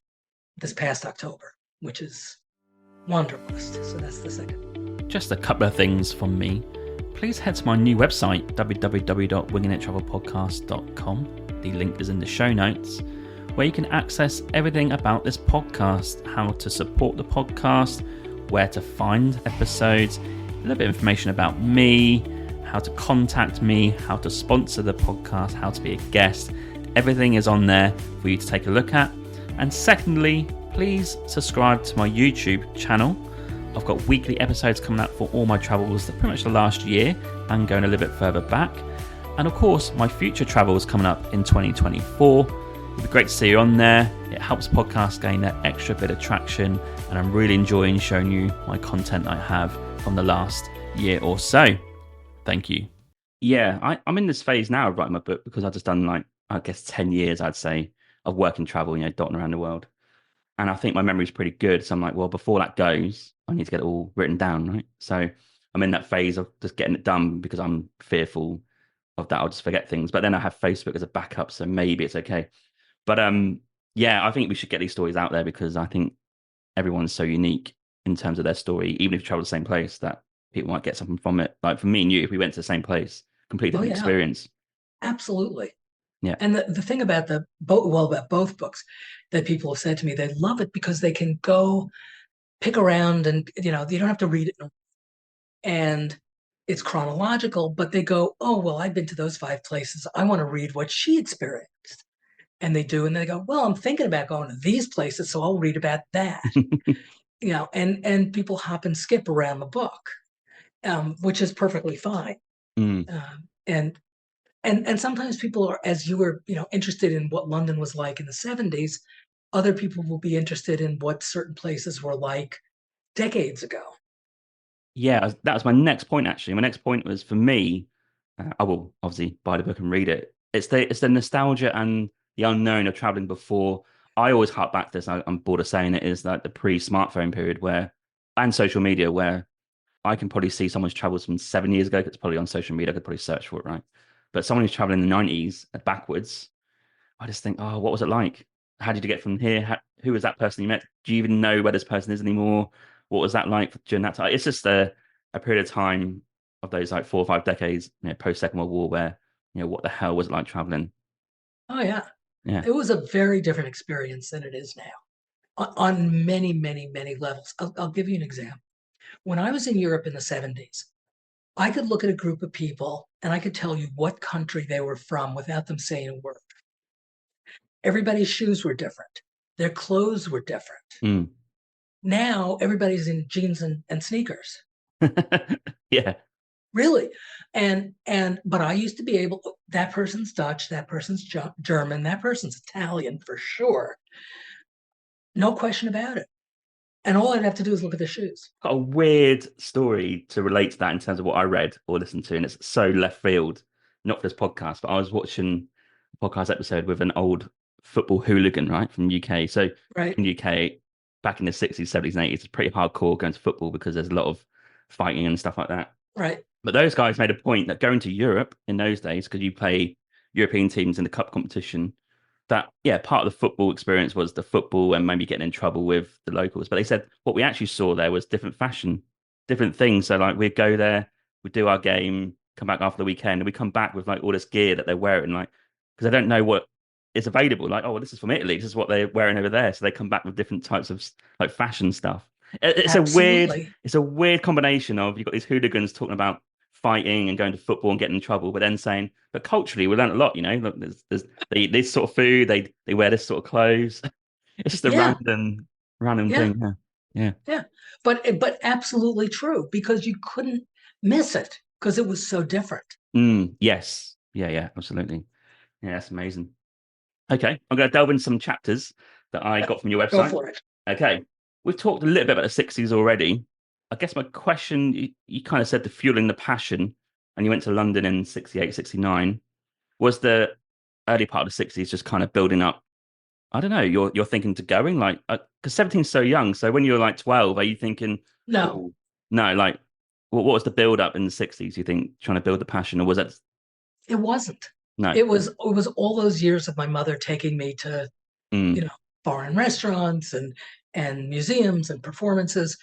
this past October, which is Wanderlust. So that's the second. Just a couple of things from me. Please head to my new website, www.wingingittravelpodcast.com. The link is in the show notes, where you can access everything about this podcast, how to support the podcast, where to find episodes, a little bit of information about me, how to contact me, how to sponsor the podcast, how to be a guest. Everything is on there for you to take a look at. And secondly, please subscribe to my YouTube channel. I've got weekly episodes coming out for all my travels, pretty much the last year and going a little bit further back. And of course, my future travels coming up in 2024. It'd be great to see you on there. It helps podcasts gain that extra bit of traction, and I'm really enjoying showing you my content I have from the last year or so. Thank you. Yeah, I'm in this phase now of writing my book because I've just done 10 years, I'd say, of work and travel, dotting around the world. And I think my memory's pretty good. So I'm like, well, before that goes, I need to get it all written down, right? So I'm in that phase of just getting it done because I'm fearful of that I'll just forget things. But then I have Facebook as a backup, so maybe it's okay. But yeah, I think we should get these stories out there because I think everyone's so unique in terms of their story, even if you travel the same place, that people might get something from it. Like for me and you, if we went to the same place, completely different experience. Absolutely. Yeah. And the thing about about both books that people have said to me, they love it because they can go pick around and, you don't have to read it. And it's chronological, but they go, oh, well, I've been to those 5 places. I want to read what she experienced. And they do. And they go, well, I'm thinking about going to these places, so I'll read about that. And people hop and skip around the book, which is perfectly fine. And sometimes people are, as you were, interested in what London was like in the 70s, other people will be interested in what certain places were like decades ago. Yeah, that was my next point, actually. My next point was, for me, I will obviously buy the book and read it. It's the nostalgia and the unknown of traveling before. I always hark back to this. I'm bored of saying it, is like the pre-smartphone period and social media, where I can probably see someone's travels from 7 years ago. It's probably on social media. I could probably search for it, right? But someone who's traveling in the 90s backwards, I just think, oh, what was it like? How did you get from here? Who was that person you met? Do you even know where this person is anymore? What was that like during that time? It's just a period of time of those 4 or 5 decades, post Second World War, where, what the hell was it like traveling? Oh, yeah. Yeah. It was a very different experience than it is now on many, many, many levels. I'll give you an example. When I was in Europe in the 70s, I could look at a group of people and I could tell you what country they were from without them saying a word. Everybody's shoes were different. Their clothes were different. Now everybody's in jeans and sneakers. Yeah. Really. But I used to be able, that person's Dutch, that person's German, that person's Italian for sure. No question about it. And all I'd have to do is look at the shoes. Got a weird story to relate to that in terms of what I read or listened to, and it's so left field, not for this podcast, but I was watching a podcast episode with an old football hooligan, right, from the UK. So in the UK, back in the 60s, 70s, and 80s, it's pretty hardcore going to football because there's a lot of fighting and stuff like that. Right. But those guys made a point that going to Europe in those days, because you play European teams in the cup competition, that, part of the football experience was the football and maybe getting in trouble with the locals. But they said what we actually saw there was different fashion, different things. So we'd go there, we'd do our game, come back after the weekend, and we come back with all this gear that they're wearing, because they don't know what is available. This is from Italy. This is what they're wearing over there. So they come back with different types of fashion stuff. It's a weird combination of, you've got these hooligans talking about fighting and going to football and getting in trouble, but then saying, but culturally we learned a lot, look, there's this sort of food, they wear this sort of clothes. It's just a random thing. Yeah. But absolutely true, because you couldn't miss it because it was so different. Yes. Yeah, absolutely. Yeah, that's amazing. Okay, I'm going to delve into some chapters that I got from your website. Go for it. Okay. we've talked a little bit about the 60s already. I guess my question, you kind of said the fueling the passion, and you went to London in 68, 69. Was the early part of the 60s just kind of building up? I don't know, you're thinking to going like, because 17 is so young. So when you were like 12, are you thinking, No, oh, no, like, what was the build up in the 60s? You think trying to build the passion, or was that it wasn't. no? It was all those years of my mother taking me to, Mm, foreign restaurants and museums and performances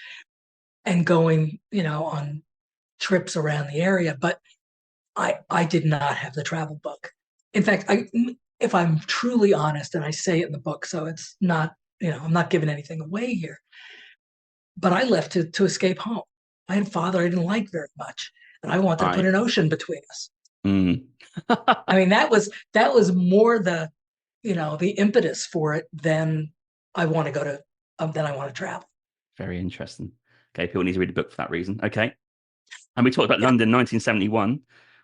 and going, on trips around the area. But I did not have the travel bug. In fact, if I'm truly honest, and I say it in the book, so it's not, I'm not giving anything away here, but I left to escape home. I had a father I didn't like very much, and I wanted to put right. an ocean between us. Mm. I mean, that was more the impetus for it than I want to go to, than I want to travel. Very interesting. Okay, people need to read the book for that reason. Okay. And we talked about Yeah, London 1971.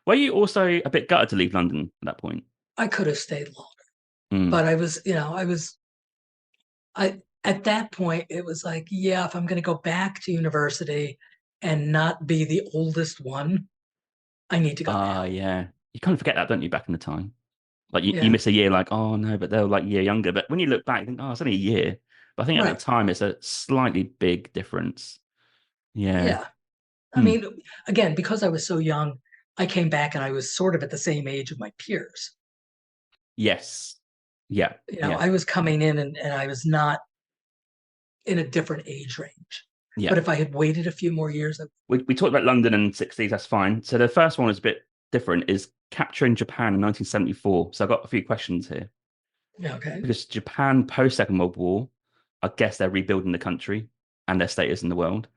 Were you also a bit gutted to leave London at that point? I could have stayed longer, Mm. but I at that point it was like, yeah, if I'm going to go back to university and not be the oldest one, I need to go now. Yeah. You kind of forget that, don't you, back in the time? Like you Yeah, miss a year, like, oh no, but they're like a year younger. But when you look back, you think, oh, it's only a year. But I think at the right. time it's a slightly big difference. Yeah. Yeah. I Hmm. mean, again, because I was so young, I came back and I was sort of at the same age of my peers. Yes. Yeah. Yeah. I was coming in and I was not in a different age range. Yeah. But if I had waited a few more years, We talked about London and 60s, that's fine. So the first one is a bit different, is capturing Japan in 1974. So I've got a few questions here. okay. Because Japan post Second World War, I guess they're rebuilding the country and their status in the world.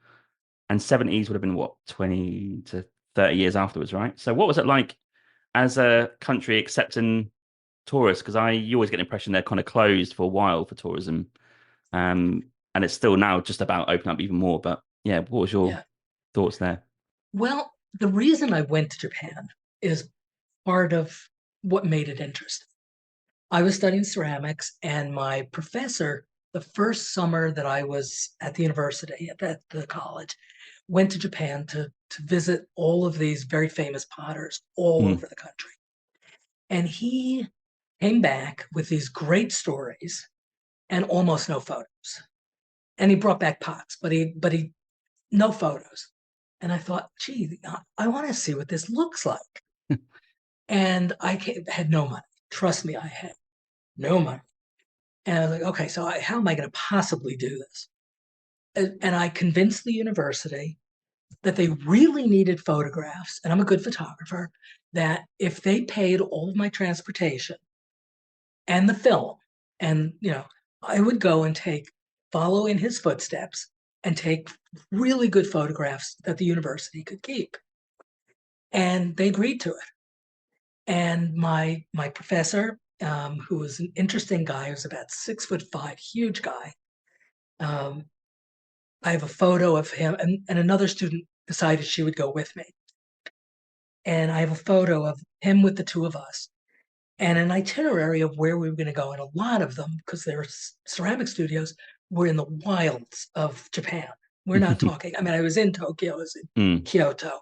And 70s would have been what, 20 to 30 years afterwards, right? So what was it like as a country accepting tourists? Because you always get the impression they're kind of closed for a while for tourism. And it's still now just about opening up even more. But yeah, what was your Yeah. thoughts there? Well, the reason I went to Japan is part of what made it interesting. I was studying ceramics, and my professor, the first summer that I was at the university, at the college, went to Japan to visit all of these very famous potters all Mm. over the country. And he came back with these great stories and almost no photos. And he brought back pots, but he no photos. And I thought, gee, I want to see what this looks like. And had no money. Trust me, I had no money. And I was like, okay, so how am I going to possibly do this? And I convinced the university that they really needed photographs, and I'm a good photographer, that if they paid all of my transportation and the film, and I would go and follow in his footsteps and take really good photographs that the university could keep. And they agreed to it. And my professor, who was an interesting guy, who was about 6'5", huge guy. I have a photo of him, and another student decided she would go with me. And I have a photo of him with the two of us and an itinerary of where we were going to go. And a lot of them, because they're ceramic studios, were in the wilds of Japan. We're not talking, I mean, I was in Tokyo, I was in Mm. Kyoto,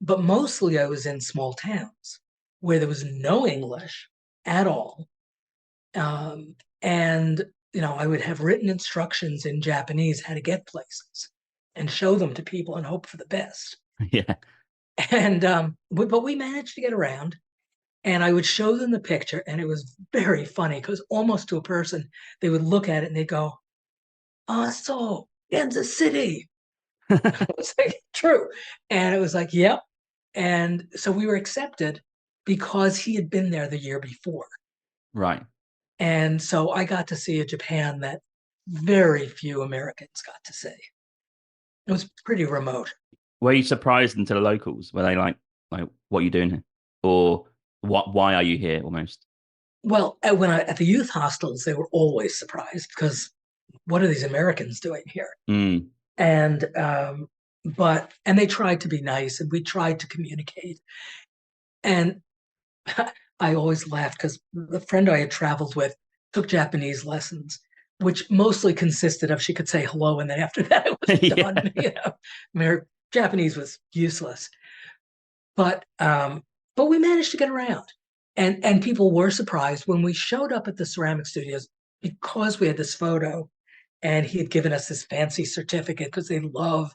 but mostly I was in small towns where there was no English at all. And, I would have written instructions in Japanese how to get places and show them to people and hope for the best. Yeah. And, but we managed to get around. And I would show them the picture, and it was very funny because almost to a person, they would look at it and they'd go, "Oh, so Kansas City." I was like, "True," and it was like, "Yep." And so we were accepted because he had been there the year before, Right. and so I got to see a Japan that very few Americans got to see. It was pretty remote. Were you surprised into the locals? Were they like, what are you doing here? Or why are you here almost? Well, at the youth hostels, they were always surprised because what are these Americans doing here? Mm. And and they tried to be nice, and we tried to communicate. And I always laughed because the friend I had traveled with took Japanese lessons, which mostly consisted of she could say hello, and then after that it was done. I mean, her Japanese was useless, but we managed to get around, and people were surprised when we showed up at the ceramic studios because we had this photo, and he had given us this fancy certificate because they love,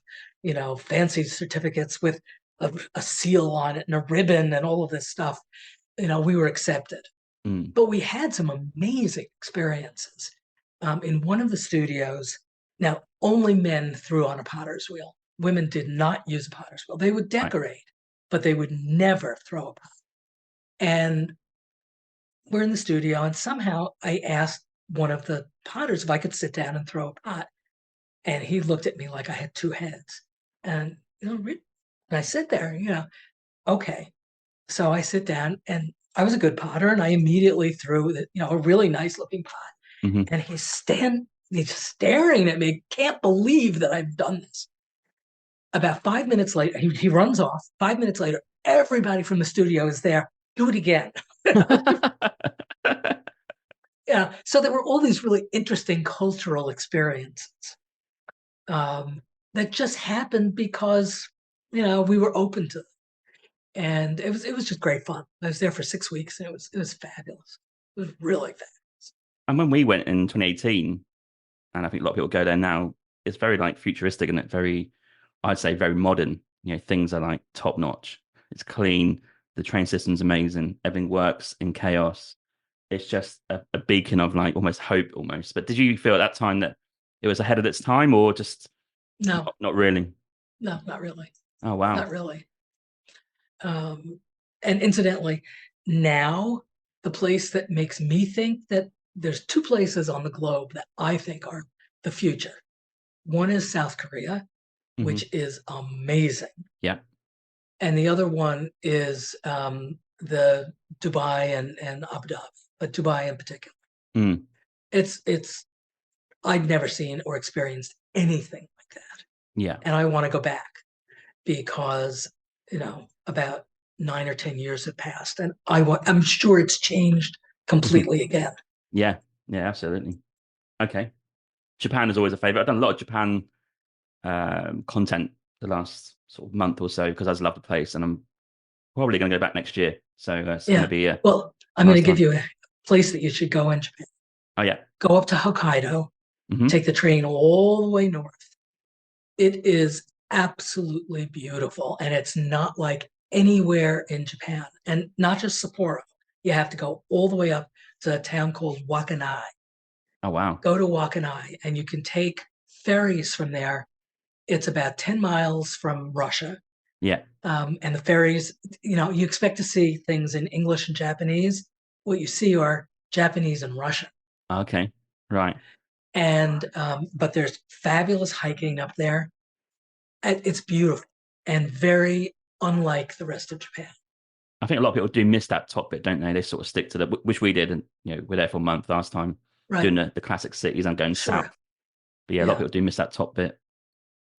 fancy certificates with a seal on it and a ribbon and all of this stuff. We were accepted. But we had some amazing experiences. In one of the studios, now only men threw on a potter's wheel. Women did not use a potter's wheel. They would decorate, but they would never throw a pot. And we're in the studio, and somehow I asked one of the potters if I could sit down and throw a pot. And he looked at me like I had two heads. And, and I sit there, okay. So I sit down, and I was a good potter, and I immediately threw a really nice looking pot. Mm-hmm. And he's staring at me. Can't believe that I've done this. About 5 minutes later, he runs off. 5 minutes later, everybody from the studio is there. Do it again. Yeah. So there were all these really interesting cultural experiences that just happened because, we were open to them. And it was just great fun. I was there for 6 weeks, and it was fabulous. It was really fabulous. And when we went in 2018, and I think a lot of people go there now, it's very like futuristic and I'd say very modern. Things are like top notch. It's clean. The train system's amazing. Everything works in chaos. It's just a beacon of like almost hope almost. But did you feel at that time that it was ahead of its time, or just no, not really? No, not really. Oh, wow. Not really. And incidentally, now the place that makes me think that there's two places on the globe that I think are the future. One is South Korea, which is amazing. Yeah. And the other one is the Dubai and Abu Dhabi, but Dubai in particular. It's I'd never seen or experienced anything like that. Yeah. And I want to go back because, about 9 or 10 years have passed, and I'm sure it's changed completely again. Yeah, absolutely. Okay. Japan is always a favorite. I've done a lot of Japan content the last sort of month or so because I just love the place, and I'm probably going to go back next year. So it's going to be well, I'm going to give you a place that you should go in Japan. Oh, yeah. Go up to Hokkaido, take the train all the way north. It is absolutely beautiful, and it's not like anywhere in Japan, and not just Sapporo. You have to go all the way up to a town called Wakkanai. Oh, wow. Go to Wakkanai, and you can take ferries from there. It's about 10 miles from Russia. Yeah. And the ferries, you expect to see things in English and Japanese. What you see are Japanese and Russian. Okay. Right. And but there's fabulous hiking up there. It's beautiful and very unlike the rest of Japan. I think a lot of people do miss that top bit, don't they? They sort of stick to which we did, and we're there for a month last time, doing the classic cities and going south. But a lot of people do miss that top bit.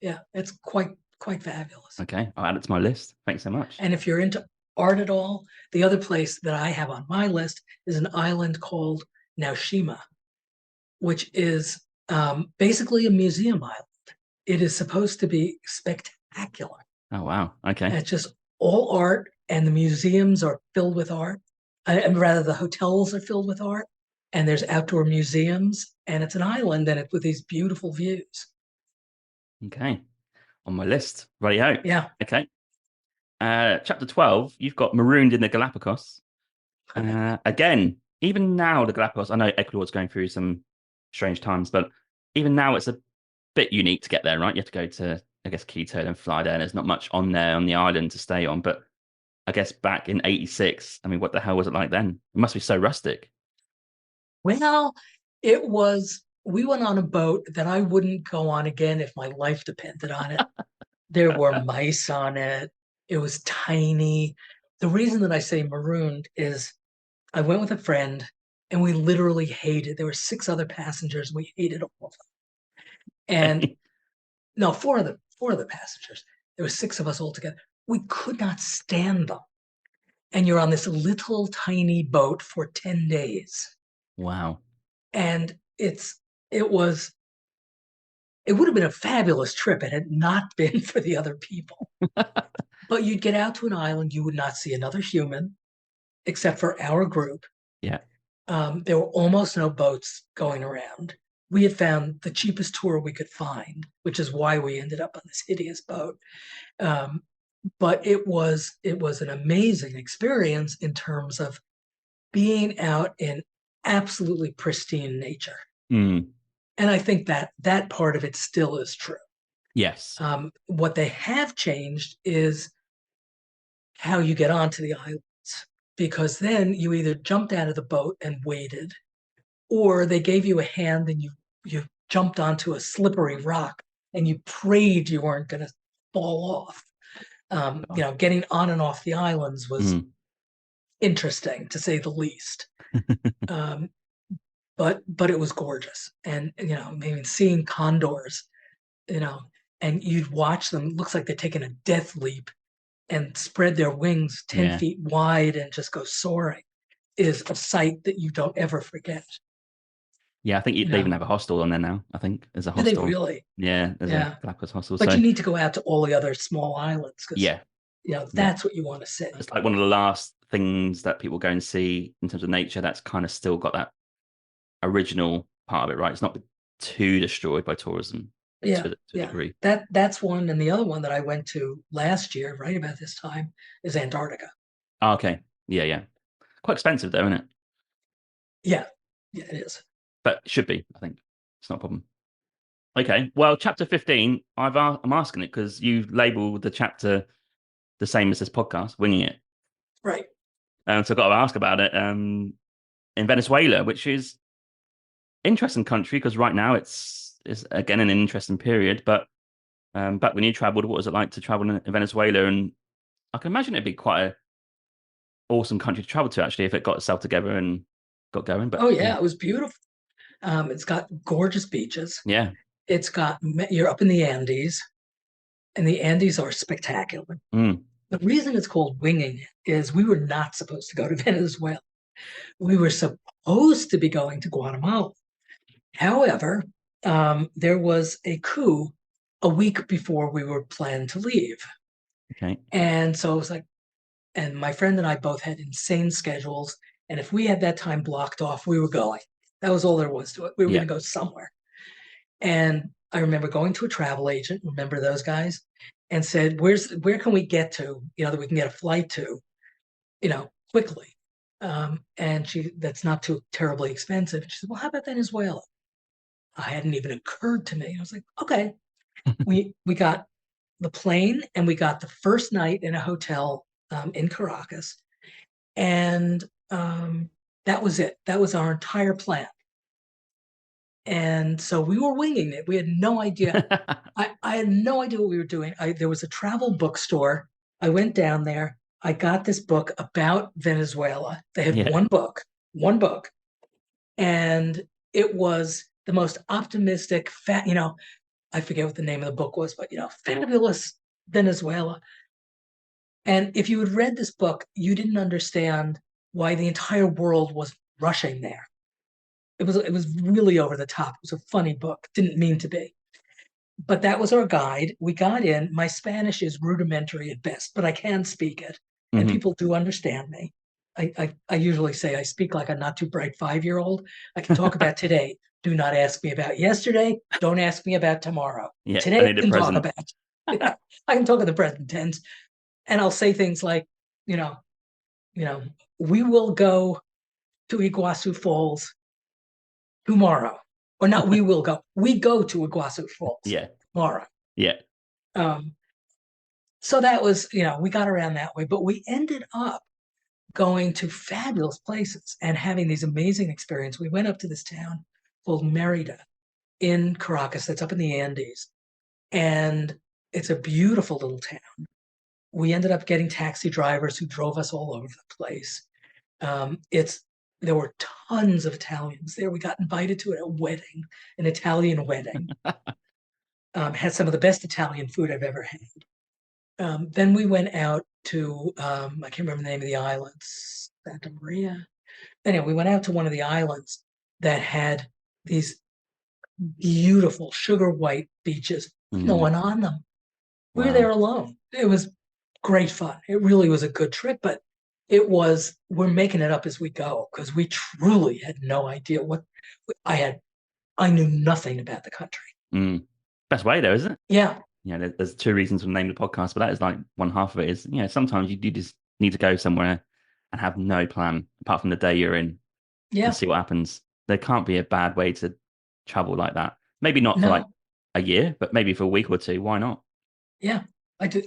Yeah, it's quite fabulous. Okay, I'll add it to my list. Thanks so much. And if you're into art at all, the other place that I have on my list is an island called Naoshima, which is basically a museum island. It is supposed to be spectacular. Oh, wow. Okay. And it's just all art, and the museums are filled with art. Rather, the hotels are filled with art, and there's outdoor museums, and it's an island, and it's with these beautiful views. Okay. On my list. Righty-ho. Yeah. Okay. Chapter 12, you've got Marooned in the Galapagos. Again, even now, the Galapagos, I know Ecuador's going through some strange times, but even now it's a bit unique to get there, right? You have to go to, I guess, Quito and fly there, and there's not much on there on the island to stay on. But I guess back in 86, I mean, what the hell was it like then? It must be so rustic. Well, it was, we went on a boat that I wouldn't go on again if my life depended on it. There were mice on it. It was tiny. The reason that I say marooned is I went with a friend, and we literally hated, there were 6 other passengers. We hated all of them. And no, four of the passengers. There were 6 of us all together. We could not stand them. And you're on this little tiny boat for 10 days. Wow. And it it would have been a fabulous trip had it not been for the other people. But you'd get out to an island, you would not see another human except for our group. Yeah. There were almost no boats going around. We had found the cheapest tour we could find, which is why we ended up on this hideous boat. But it was an amazing experience in terms of being out in absolutely pristine nature. Mm. And I think that part of it still is true. Yes. What they have changed is how you get onto the islands, because then you either jumped out of the boat and waded, or they gave you a hand and you jumped onto a slippery rock and you prayed you weren't going to fall off. Getting on and off the islands was interesting, to say the least. But it was gorgeous, and maybe seeing condors, and you'd watch them. It looks like they're taking a death leap and spread their wings 10 feet wide and just go soaring, is a sight that you don't ever forget. Yeah, I think they even have a hostel on there now. I think there's a Do they hostel. really? Yeah, there's a Galapagos hostel. But you need to go out to all the other small islands, because that's what you want to see. It's like one of the last things that people go and see in terms of nature that's kind of still got that original part of it, right? It's not too destroyed by tourism to a degree. That's one. And the other one that I went to last year, right about this time, is Antarctica. Oh, okay. Yeah. Quite expensive though, isn't it? Yeah, it is. But it should be, I think. It's not a problem. Okay. Well, chapter 15, I'm asking it because you labeled the chapter the same as this podcast, Winging It. Right. So I've got to ask about it. In Venezuela, which is interesting country, because right now it's again an interesting period. But back when you traveled, what was it like to travel in Venezuela? And I can imagine it'd be quite an awesome country to travel to, actually, if it got itself together and got going. But it was beautiful. It's got gorgeous beaches. Yeah. You're up in the Andes, and the Andes are spectacular. The reason it's called Winging It is we were not supposed to go to Venezuela. We were supposed to be going to Guatemala. However, there was a coup a week before we were planned to leave. Okay. And so it was like, and my friend and I both had insane schedules. And if we had that time blocked off, we were going. That was all there was to it. We were going to go somewhere. And I remember going to a travel agent, remember those guys, and said, where can we get to, that we can get a flight to, quickly. And that's not too terribly expensive. She said, well, how about Venezuela? I hadn't even occurred to me. I was like, okay. we got the plane, and we got the first night in a hotel in Caracas. And that was it. That was our entire plan. And so we were winging it. We had no idea. I had no idea what we were doing. There was a travel bookstore. I went down there. I got this book about Venezuela. They had one book. And it was the most optimistic, I forget what the name of the book was, but, fabulous Venezuela. And if you had read this book, you didn't understand why the entire world was rushing there. It was really over the top. It was a funny book. Didn't mean to be. But that was our guide. We got in. My Spanish is rudimentary at best, but I can speak it. And people do understand me. I usually say I speak like a not too bright 5-year-old. I can talk about today. Do not ask me about yesterday. Don't ask me about tomorrow. Yeah, today I can talk about. I can talk in the present tense. And I'll say things like, we will go to Iguazu Falls tomorrow. Or not, we will go. We go to Iguazu Falls tomorrow. Yeah. So that was, we got around that way. But we ended up going to fabulous places and having these amazing experiences. We went up to this town called Merida in Caracas, that's up in the Andes. And it's a beautiful little town. We ended up getting taxi drivers who drove us all over the place. There were tons of Italians there. We got invited to a wedding, an Italian wedding. Had some of the best Italian food I've ever had. Then we went out to, I can't remember the name of the islands, Santa Maria. Anyway, we went out to one of the islands that had these beautiful sugar white beaches, no one on them. We were there alone. It was great fun. It really was a good trip, but we're making it up as we go because we truly had no idea I knew nothing about the country. Best way though, isn't it? Yeah. There's two reasons to name the podcast, but that is like one half of it is, sometimes you do just need to go somewhere and have no plan apart from the day you're in and see what happens. There can't be a bad way to travel like that. Maybe not for like a year, but maybe for a week or two. Why not? Yeah, I do.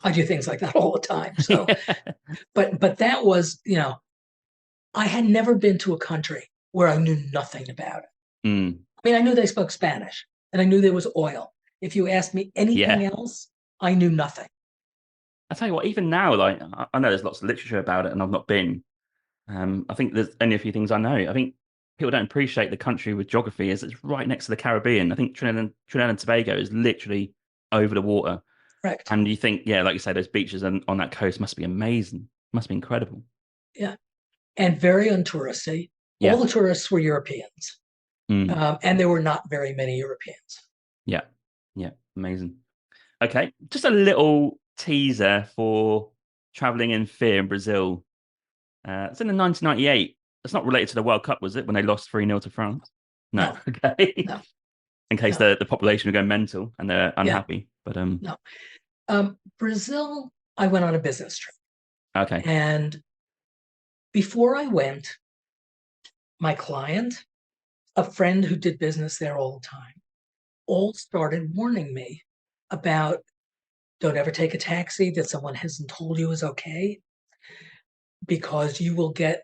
I do things like that all the time. So, but that was, I had never been to a country where I knew nothing about it. I mean, I knew they spoke Spanish and I knew there was oil. If you asked me anything else, I knew nothing. I tell you what, even now, like I know there's lots of literature about it and I've not been. I think there's only a few things I know. I think people don't appreciate the country with geography as it's right next to the Caribbean. I think Trinidad and Tobago is literally over the water. Correct. And you think, like you say, those beaches on that coast must be amazing. Must be incredible. Yeah. And very untouristy. Yeah. All the tourists were Europeans. And there were not very many Europeans. Yeah. Yeah. Amazing. Okay. Just a little teaser for traveling in fear in Brazil. It's in 1998. It's not related to the World Cup, was it? When they lost 3-0 to France? No. Okay. No. In case the population would go mental and they're unhappy. But no. Brazil, I went on a business trip. Okay. And before I went, my client, a friend who did business there all the time, all started warning me about don't ever take a taxi that someone hasn't told you is okay, because you will get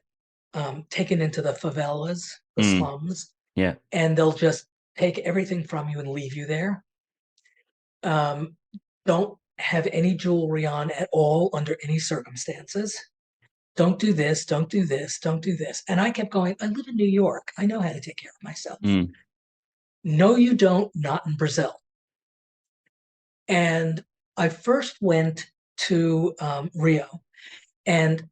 taken into the favelas, the slums, and they'll just take everything from you and leave you there. Don't have any jewelry on at all under any circumstances. Don't do this, don't do this, don't do this. And I kept going, I live in New York. I know how to take care of myself. No, you don't, not in Brazil. And I first went to Rio, and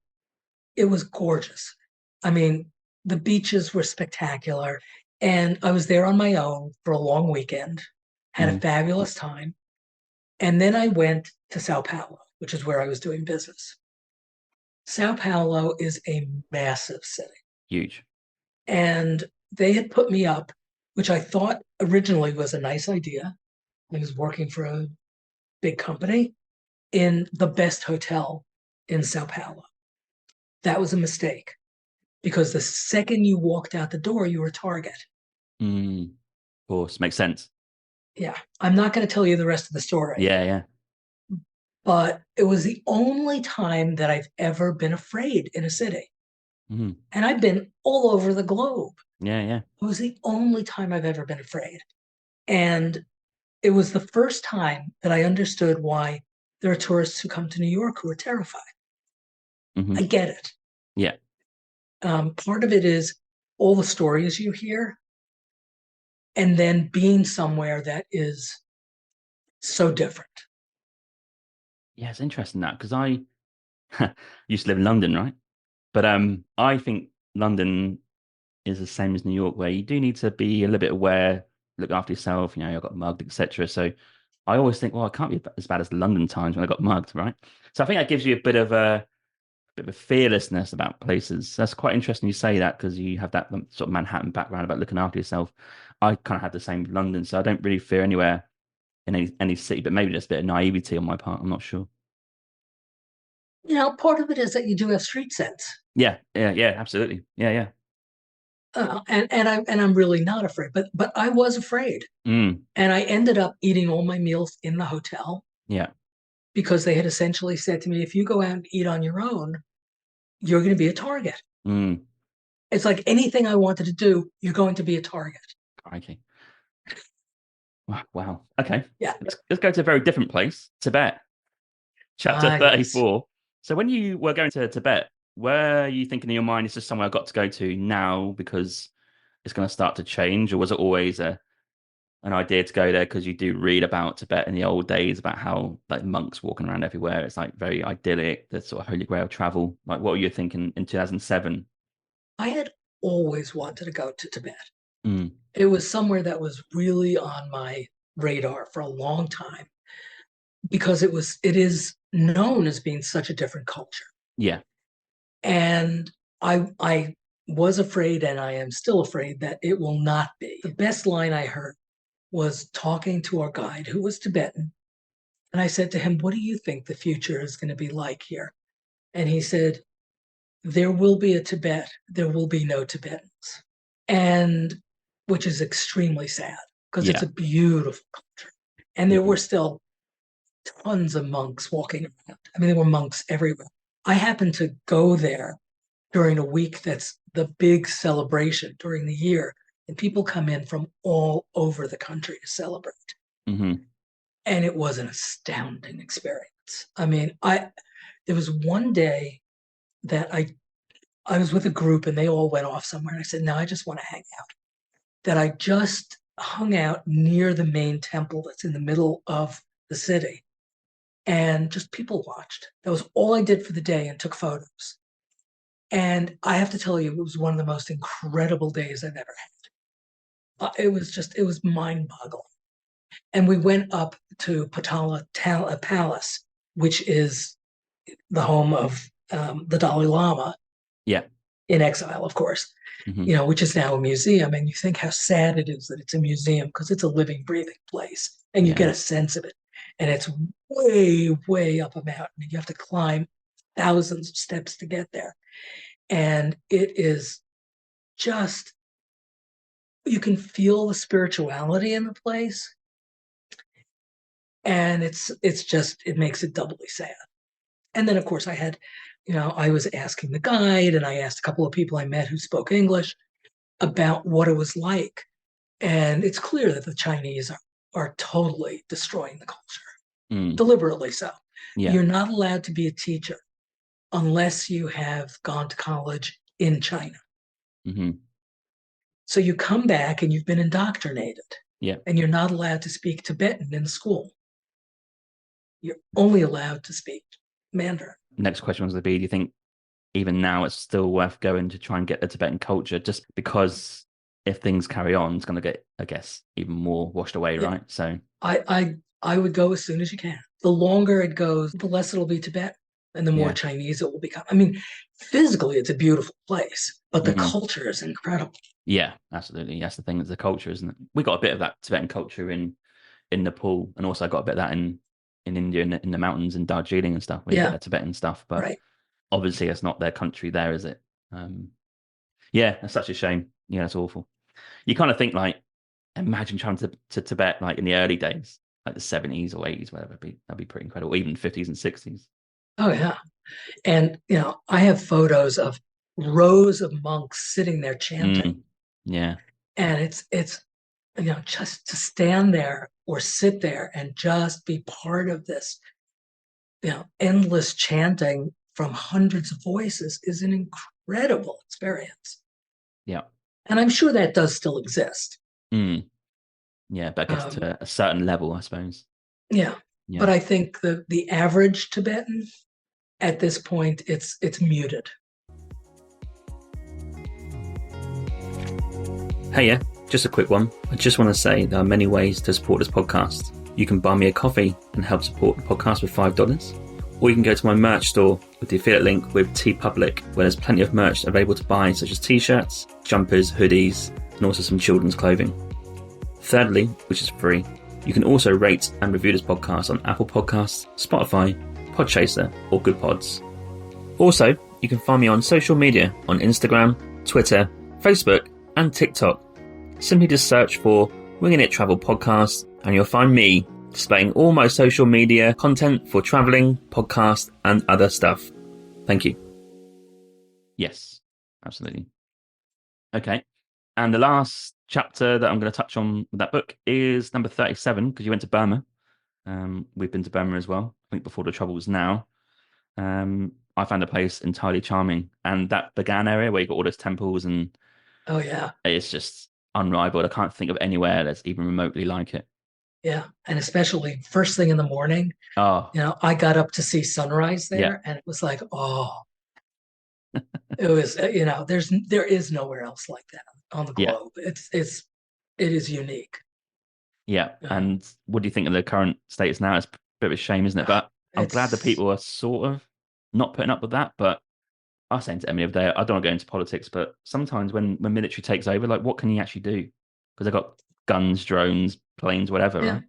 it was gorgeous. I mean, the beaches were spectacular. And I was there on my own for a long weekend, had a fabulous time. And then I went to Sao Paulo, which is where I was doing business. Sao Paulo is a massive city. Huge. And they had put me up, which I thought originally was a nice idea. I was working for a big company in the best hotel in Sao Paulo. That was a mistake, because the second you walked out the door, you were a target. Of course, makes sense. Yeah. I'm not going to tell you the rest of the story. Yeah. But it was the only time that I've ever been afraid in a city. And I've been all over the globe. Yeah. It was the only time I've ever been afraid. And it was the first time that I understood why there are tourists who come to New York who are terrified. I get it. Yeah. Part of it is all the stories you hear, and then being somewhere that is so different. Yeah, it's interesting that, because I used to live in London, right? But I think London is the same as New York, where you do need to be a little bit aware, look after yourself. I got mugged, etc. So I always think, well, it can't be as bad as the London times when I got mugged, right? So I think that gives you a bit of a fearlessness about places. That's quite interesting you say that, because you have that sort of Manhattan background about looking after yourself. I kind of had the same with London, so I don't really fear anywhere in any city, but maybe just a bit of naivety on my part. I'm not sure. Part of it is that you do have street sense. Yeah, absolutely. Yeah. And I'm really not afraid, but I was afraid. And I ended up eating all my meals in the hotel. Yeah. Because they had essentially said to me, if you go out and eat on your own, you're going to be a target. It's like anything I wanted to do, you're going to be a target. Okay. Wow. Okay. Yeah. Let's go to a very different place, Tibet. Chapter 34. Yes. So when you were going to Tibet, were you thinking in your mind, it's just somewhere I've got to go to now because it's going to start to change? Or was it always an idea to go there because you do read about Tibet in the old days, about how like monks walking around everywhere? It's like very idyllic, the sort of holy grail travel. Like, what were you thinking in 2007? I had always wanted to go to Tibet. Mm. It was somewhere that was really on my radar for a long time because it is known as being such a different culture. Yeah. And I was afraid, and I am still afraid, that it will not be. The best line I heard was talking to our guide, who was Tibetan. And I said to him, "What do you think the future is going to be like here?" And he said, "There will be a Tibet, there will be no Tibetans." And which is extremely sad because it's Yeah. a beautiful culture. And there Mhm. were still tons of monks walking around. I mean, there were monks everywhere. I happened to go there during a week that's the big celebration during the year, and people come in from all over the country to celebrate. Mhm. And it was an astounding experience. I mean, there was one day that I was with a group and they all went off somewhere, and I said, "No, I just want to hang out." That I just hung out near the main temple that's in the middle of the city and just people watched. That was all I did for the day, and took photos. And I have to tell you, it was one of the most incredible days I've ever had. It was mind boggling. And we went up to Potala Palace, which is the home of the Dalai Lama, Yeah. in exile, of course, Mhm. which is now a museum. And you think how sad it is that it's a museum, because it's a living, breathing place, and you Yeah. get a sense of it. And it's way, way up a mountain. You have to climb thousands of steps to get there. And it is just, you can feel the spirituality in the place. And it makes it doubly sad. And then, of course, I was asking the guide, and I asked a couple of people I met who spoke English about what it was like. And it's clear that the Chinese are totally destroying the culture, Mm. deliberately so. Yeah. You're not allowed to be a teacher unless you have gone to college in China. Mhm. So you come back and you've been indoctrinated, Yeah. and you're not allowed to speak Tibetan in school. You're only allowed to speak Mandarin. Next question was going to be, do you think even now it's still worth going to try and get the Tibetan culture, just because if things carry on, it's going to get, I guess, even more washed away, Yeah. right? So I would go as soon as you can. The longer it goes, the less it'll be Tibet, and the more yeah. Chinese it will become. I mean, physically, it's a beautiful place, but the Mhm. culture is incredible. Yeah, absolutely. That's the thing, it's the culture, isn't it? We got a bit of that Tibetan culture in Nepal, and also got a bit of that in India, in the mountains in Darjeeling and stuff, where you Yeah, get that Tibetan stuff. But right. obviously, it's not their country there, is it? Yeah, that's such a shame. Yeah, it's awful. You kind of think, like, imagine trying to Tibet like in the early days, like the 70s or 80s, whatever. That'd be pretty incredible. Even 50s and 60s. Oh yeah. And I have photos of rows of monks sitting there chanting. Yeah. And it's just to stand there or sit there and just be part of this, endless chanting from hundreds of voices is an incredible experience. Yeah. And I'm sure that does still exist. Mm. Yeah, but I guess Um, to a certain level, I suppose. yeah. Yeah. But I think the average Tibetan at this point, it's muted. Hey, yeah, just a quick one. I just want to say there are many ways to support this podcast. You can buy me a coffee and help support the podcast with $5. Or you can go to my merch store with the affiliate link with TeePublic, where there's plenty of merch available to buy, such as t-shirts, jumpers, hoodies, and also some children's clothing. Thirdly, which is free, you can also rate and review this podcast on Apple Podcasts, Spotify, Podchaser, or Good Pods. Also, you can find me on social media on Instagram, Twitter, Facebook, and TikTok. Simply just search for Winging It Travel Podcast, and you'll find me displaying all my social media content for traveling, podcast, and other stuff. Thank you. Yes, absolutely. Okay. And the last chapter that I'm going to touch on with that book is number 37, because you went to Burma. We've been to Burma as well, I think before the Troubles now. I found a place entirely charming. And that Bagan area where you got all those temples, and Oh yeah. it's just unrivaled. I can't think of anywhere that's even remotely like it. Yeah. And especially first thing in the morning, Oh, I got up to see sunrise yeah. there, and it was like, oh, It was, there is nowhere else like that on the Yeah. globe. It is unique. Yeah. Yeah. And what do you think of the current status now? It's a bit of a shame, isn't it? But I'm glad that It's people are sort of not putting up with that. But I was saying to Emily the other day, I don't want to go into politics, but sometimes when military takes over, like what can you actually do? Because they've got guns, drones, planes, whatever, yeah. right?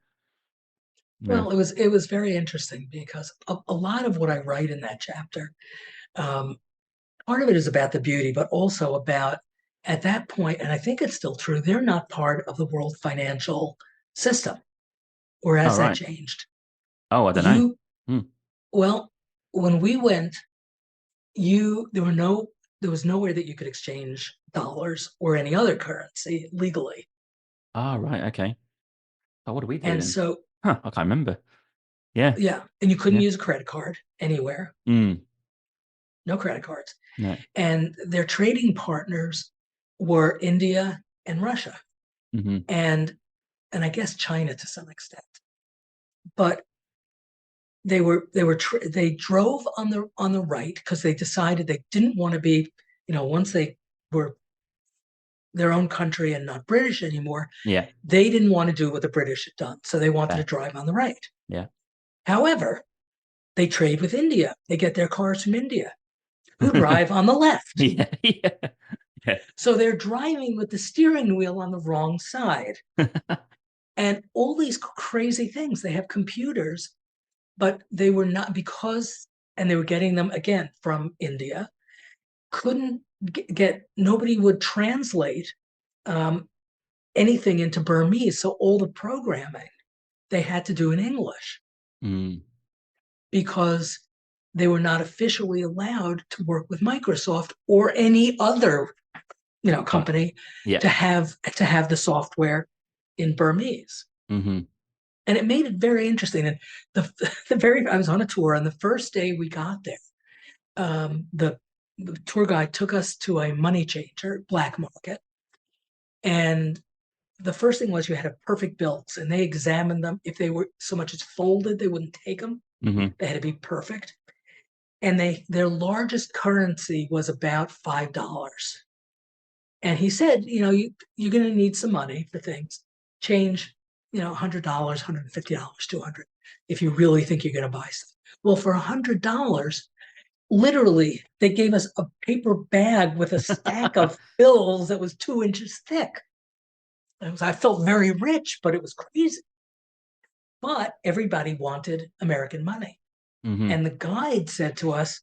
Yeah. Well, it was very interesting because a lot of what I write in that chapter, um, part of it is about the beauty, but also about at that point, and I think it's still true, they're not part of the world financial system, or Oh, has that right. changed? Oh, I don't know. You Hmm. well, when we went, there was nowhere that you could exchange dollars or any other currency legally. Oh, right. Okay. Oh, what do we do And then? so, Huh. I can't remember. Yeah. yeah, and you couldn't Yeah. use a credit card anywhere, Mm. no credit cards. No. And their trading partners were India and Russia, Hmm. and I guess China to some extent. But they drove on the right because they decided they didn't want to be, once they were their own country and not British anymore, Yeah. they didn't want to do what the British had done. So they wanted to Fair. drive on the right. Yeah. However, they trade with India. They get their cars from India, who drive on the left. Yeah. Yeah. Yeah. So they're driving with the steering wheel on the wrong side. And all these crazy things. They have computers, but they were not because, and they were getting them again from India, couldn't nobody would translate um, anything into Burmese. So all the programming they had to do in English Mm. because they were not officially allowed to work with Microsoft or any other, Oh, company yeah. to have the software in Burmese. Hmm. And it made it very interesting. And I was on a tour, and the first day we got there, the tour guide took us to a money changer, black market, and the first thing was you had to have perfect bills, and they examined them. If they were so much as folded, they wouldn't take them. Hmm. They had to be perfect. And their largest currency was about $5. And he said, you're going to need some money for things. Change, $100, $150, 200, if you really think you're going to buy stuff. Well, for $100, literally, they gave us a paper bag with a stack of bills that was 2 inches thick. I felt very rich, but it was crazy. But everybody wanted American money. Hmm. And the guide said to us,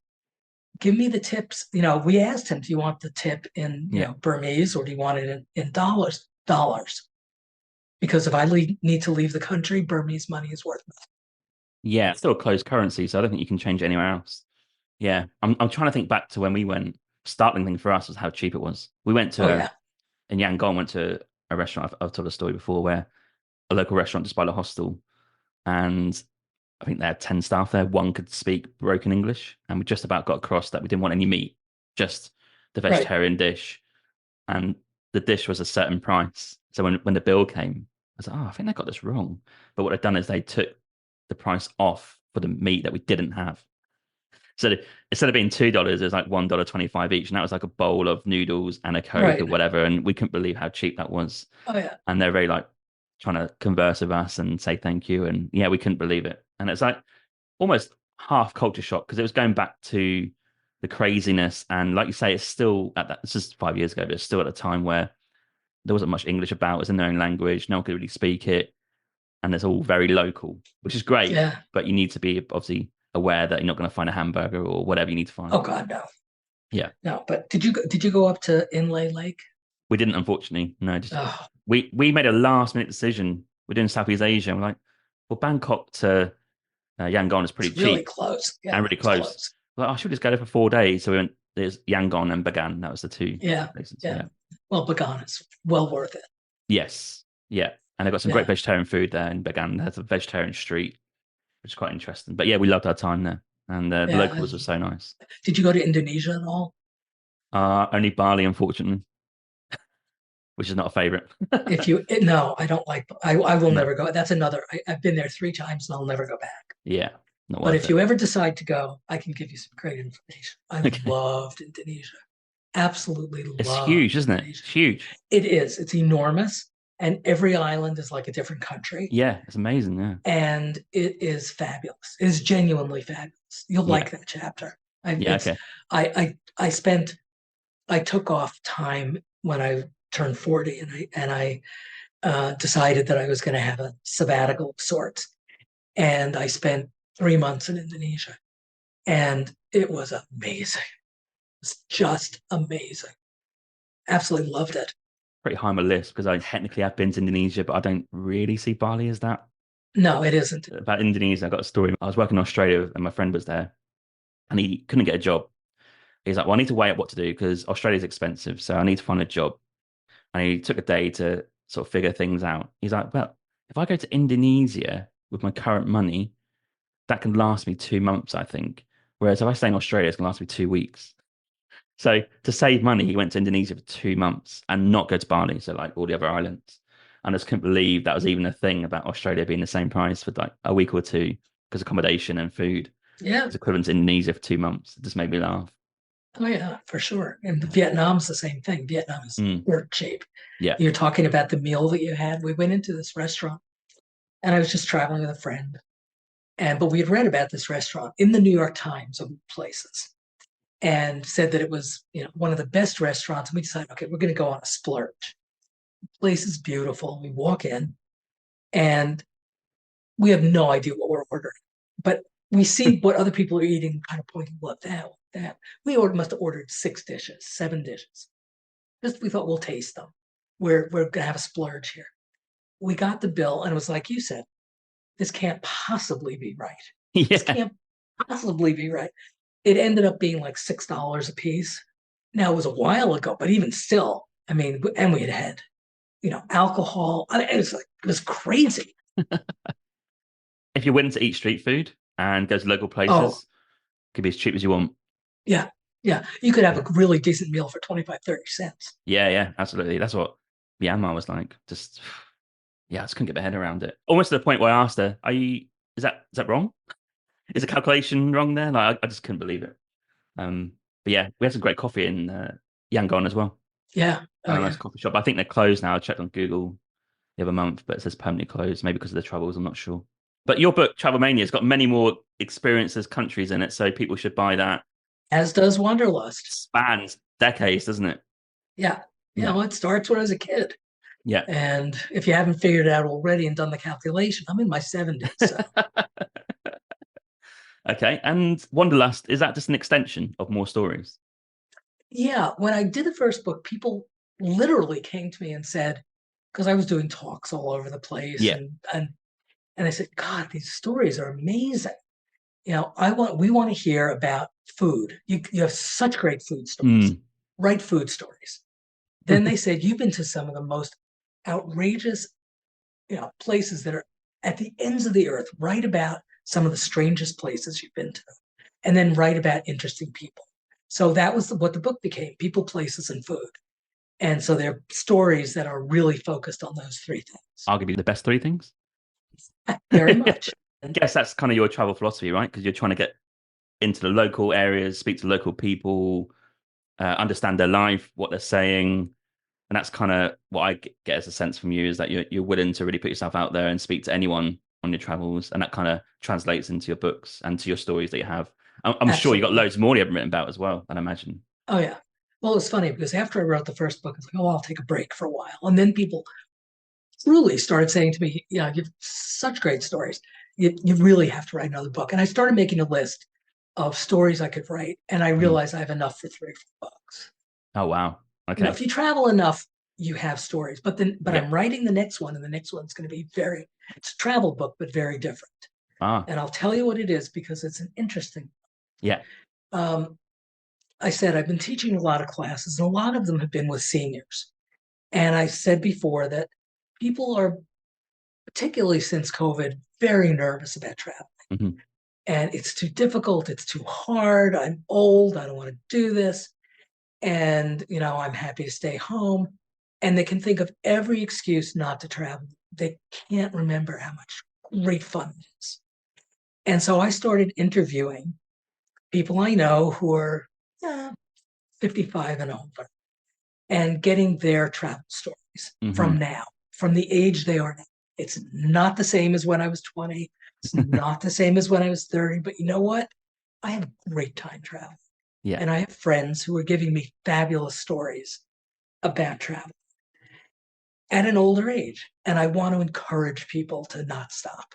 give me the tips. We asked him, do you want the tip in, Yeah. Burmese, or do you want it in dollars? Dollars. Because if I need to leave the country, Burmese money is worth nothing. Yeah. It's still a closed currency, so I don't think you can change it anywhere else. Yeah. I'm trying to think back to when we went. Startling thing for us was how cheap it was. We went Oh, to yeah. in Yangon, went to a restaurant. I've told a story before where a local restaurant just by the hostel, and I think they had 10 staff there. One could speak broken English, and we just about got across that we didn't want any meat, just the Right. vegetarian dish. And the dish was a certain price. So when the bill came, I was like, oh, I think they got this wrong. But what they've done is they took the price off for the meat that we didn't have. So instead of being $2, it was like $1.25 each. And that was like a bowl of noodles and a Coke or Right. whatever. And we couldn't believe how cheap that was. Oh, yeah. And they're very like trying to converse with us and say thank you. And yeah, we couldn't believe it. And it's like almost half culture shock because it was going back to the craziness. And like you say, it's still at that, this is 5 years ago, but it's still at a time where there wasn't much English about. It was in their own language. No one could really speak it. And it's all very local, which is great. Yeah. But you need to be obviously aware that you're not going to find a hamburger or whatever you need to find. Oh, God, no. Yeah. No, but did you go up to Inlay Lake? We didn't, unfortunately. No, just Oh, we made a last minute decision. We're doing Southeast Asia. And we're like, well, Bangkok to Yangon is pretty it's really cheap close. Yeah, and really it's close. close. Like, I should just go there for 4 days. So we went, there's Yangon and Bagan. That was the two Yeah, places. yeah. Yeah. Well, Bagan is well worth it. Yes. Yeah. And they've got some Yeah, great vegetarian food there in Bagan. There's a vegetarian street, which is quite interesting. But yeah, we loved our time there. And the yeah. locals were so nice. Did you go to Indonesia at all? Only Bali, unfortunately, which is not a favorite. No, I don't like. I will No. never go. That's another. I've been there 3 times, and I'll never go back. Yeah. Not But worth if it. you ever decide to go, I can give you some great information. I Okay. loved Indonesia. Absolutely It's loved huge, isn't it? Indonesia. It's huge. It is. It's enormous. And every island is like a different country. Yeah, it's amazing. Yeah. And it is fabulous. It is genuinely fabulous. You'll Yeah. like that chapter. Yeah. Okay. I took off time when I turned 40 and I decided that I was going to have a sabbatical of sorts. And I spent 3 months in Indonesia. And it was amazing. It was just amazing. Absolutely loved it. Pretty high on my list because I technically have been to Indonesia, but I don't really see Bali as that. No, it isn't. About Indonesia, I got a story. I was working in Australia and my friend was there and he couldn't get a job. He's like, well, I need to weigh up what to do because Australia's expensive. So I need to find a job. And he took a day to sort of figure things out. He's like, well, if I go to Indonesia with my current money, that can last me 2 months, I think. Whereas if I stay in Australia, it's going to last me 2 weeks. So to save money, he went to Indonesia for 2 months and not go to Bali, so like all the other islands. And I just couldn't believe that was even a thing about Australia being the same price for like a week or two because accommodation and food Yeah. is equivalent to Indonesia for 2 months. It just made me laugh. Oh, yeah, for sure. And Vietnam's the same thing. Vietnam is dirt cheap. Yeah. You're talking about the meal that you had. We went into this restaurant and I was just traveling with a friend. But we had read about this restaurant in the New York Times of places and said that it was, one of the best restaurants. And we decided, okay, we're going to go on a splurge. The place is beautiful. We walk in and we have no idea what we're ordering, but we see what other people are eating, kind of pointing, what that. We must have ordered 6 dishes, 7 dishes. Just we thought we'll taste them. We're gonna have a splurge here. We got the bill and it was like you said, this can't possibly be right. This Yeah. can't possibly be right. It ended up being like $6 a piece. Now it was a while ago, but even still, I mean, and we had alcohol. It was crazy. If you're willing to eat street food and go to local places, it could be as cheap as you want. Yeah. Yeah. You could have a really decent meal for 25, 30 cents. Yeah, absolutely. That's what Myanmar was like. Just, I just couldn't get my head around it. Almost to the point where I asked her, is that wrong? Is the calculation wrong there? Like, I just couldn't believe it. But yeah, we had some great coffee in Yangon as well. Yeah. A nice coffee shop. I think they're closed now. I checked on Google the other month, but it says permanently closed, maybe because of the troubles. I'm not sure. But your book, Travel Mania, has got many more experiences, countries in it, so people should buy that. As does Wanderlust. Spans decades, doesn't it? Yeah. Well, it starts when I was a kid. Yeah. And if you haven't figured it out already and done the calculation, I'm in my 70s. So. Okay. And Wanderlust, is that just an extension of more stories? Yeah. When I did the first book, people literally came to me and said, because I was doing talks all over the place. Yeah. And I said, God, these stories are amazing. We want to hear about food. You have such great food stories. Write food stories. Then they said, you've been to some of the most outrageous, places that are at the ends of the earth. Write about some of the strangest places you've been to, and then write about interesting people. So that was what the book became: people, places, and food. And so they're stories that are really focused on those 3 things. Arguably the best 3 things. Very much. I guess that's kind of your travel philosophy, right? Because you're trying to get into the local areas, speak to local people, understand their life, what they're saying. And that's kind of what I get as a sense from you, is that you're willing to really put yourself out there and speak to anyone on your travels. And that kind of translates into your books and to your stories that you have. I'm sure you got loads more you haven't written about as well, I'd imagine. Oh, yeah. Well, it's funny because after I wrote the first book, it's like, I'll take a break for a while. And then people truly started saying to me, you have such great stories. You really have to write another book. And I started making a list of stories I could write. And I realized I have enough for 3 or 4 books. Oh, wow. Okay. If you travel enough, you have stories. But I'm writing the next one, and the next one's going to be it's a travel book, but very different. And I'll tell you what it is because it's an interesting. Yeah. I said I've been teaching a lot of classes, and a lot of them have been with seniors. And I said before that people are, particularly since COVID, very nervous about traveling. Mm-hmm. And it's too difficult. It's too hard. I'm old. I don't want to do this. And, I'm happy to stay home. And they can think of every excuse not to travel. They can't remember how much great fun it is. And so I started interviewing people I know who are 55 and older and getting their travel stories from now, from the age they are now. It's not the same as when I was 20. It's not the same as when I was 30. But you know what? I have a great time traveling. Yeah. And I have friends who are giving me fabulous stories about travel at an older age. And I want to encourage people to not stop.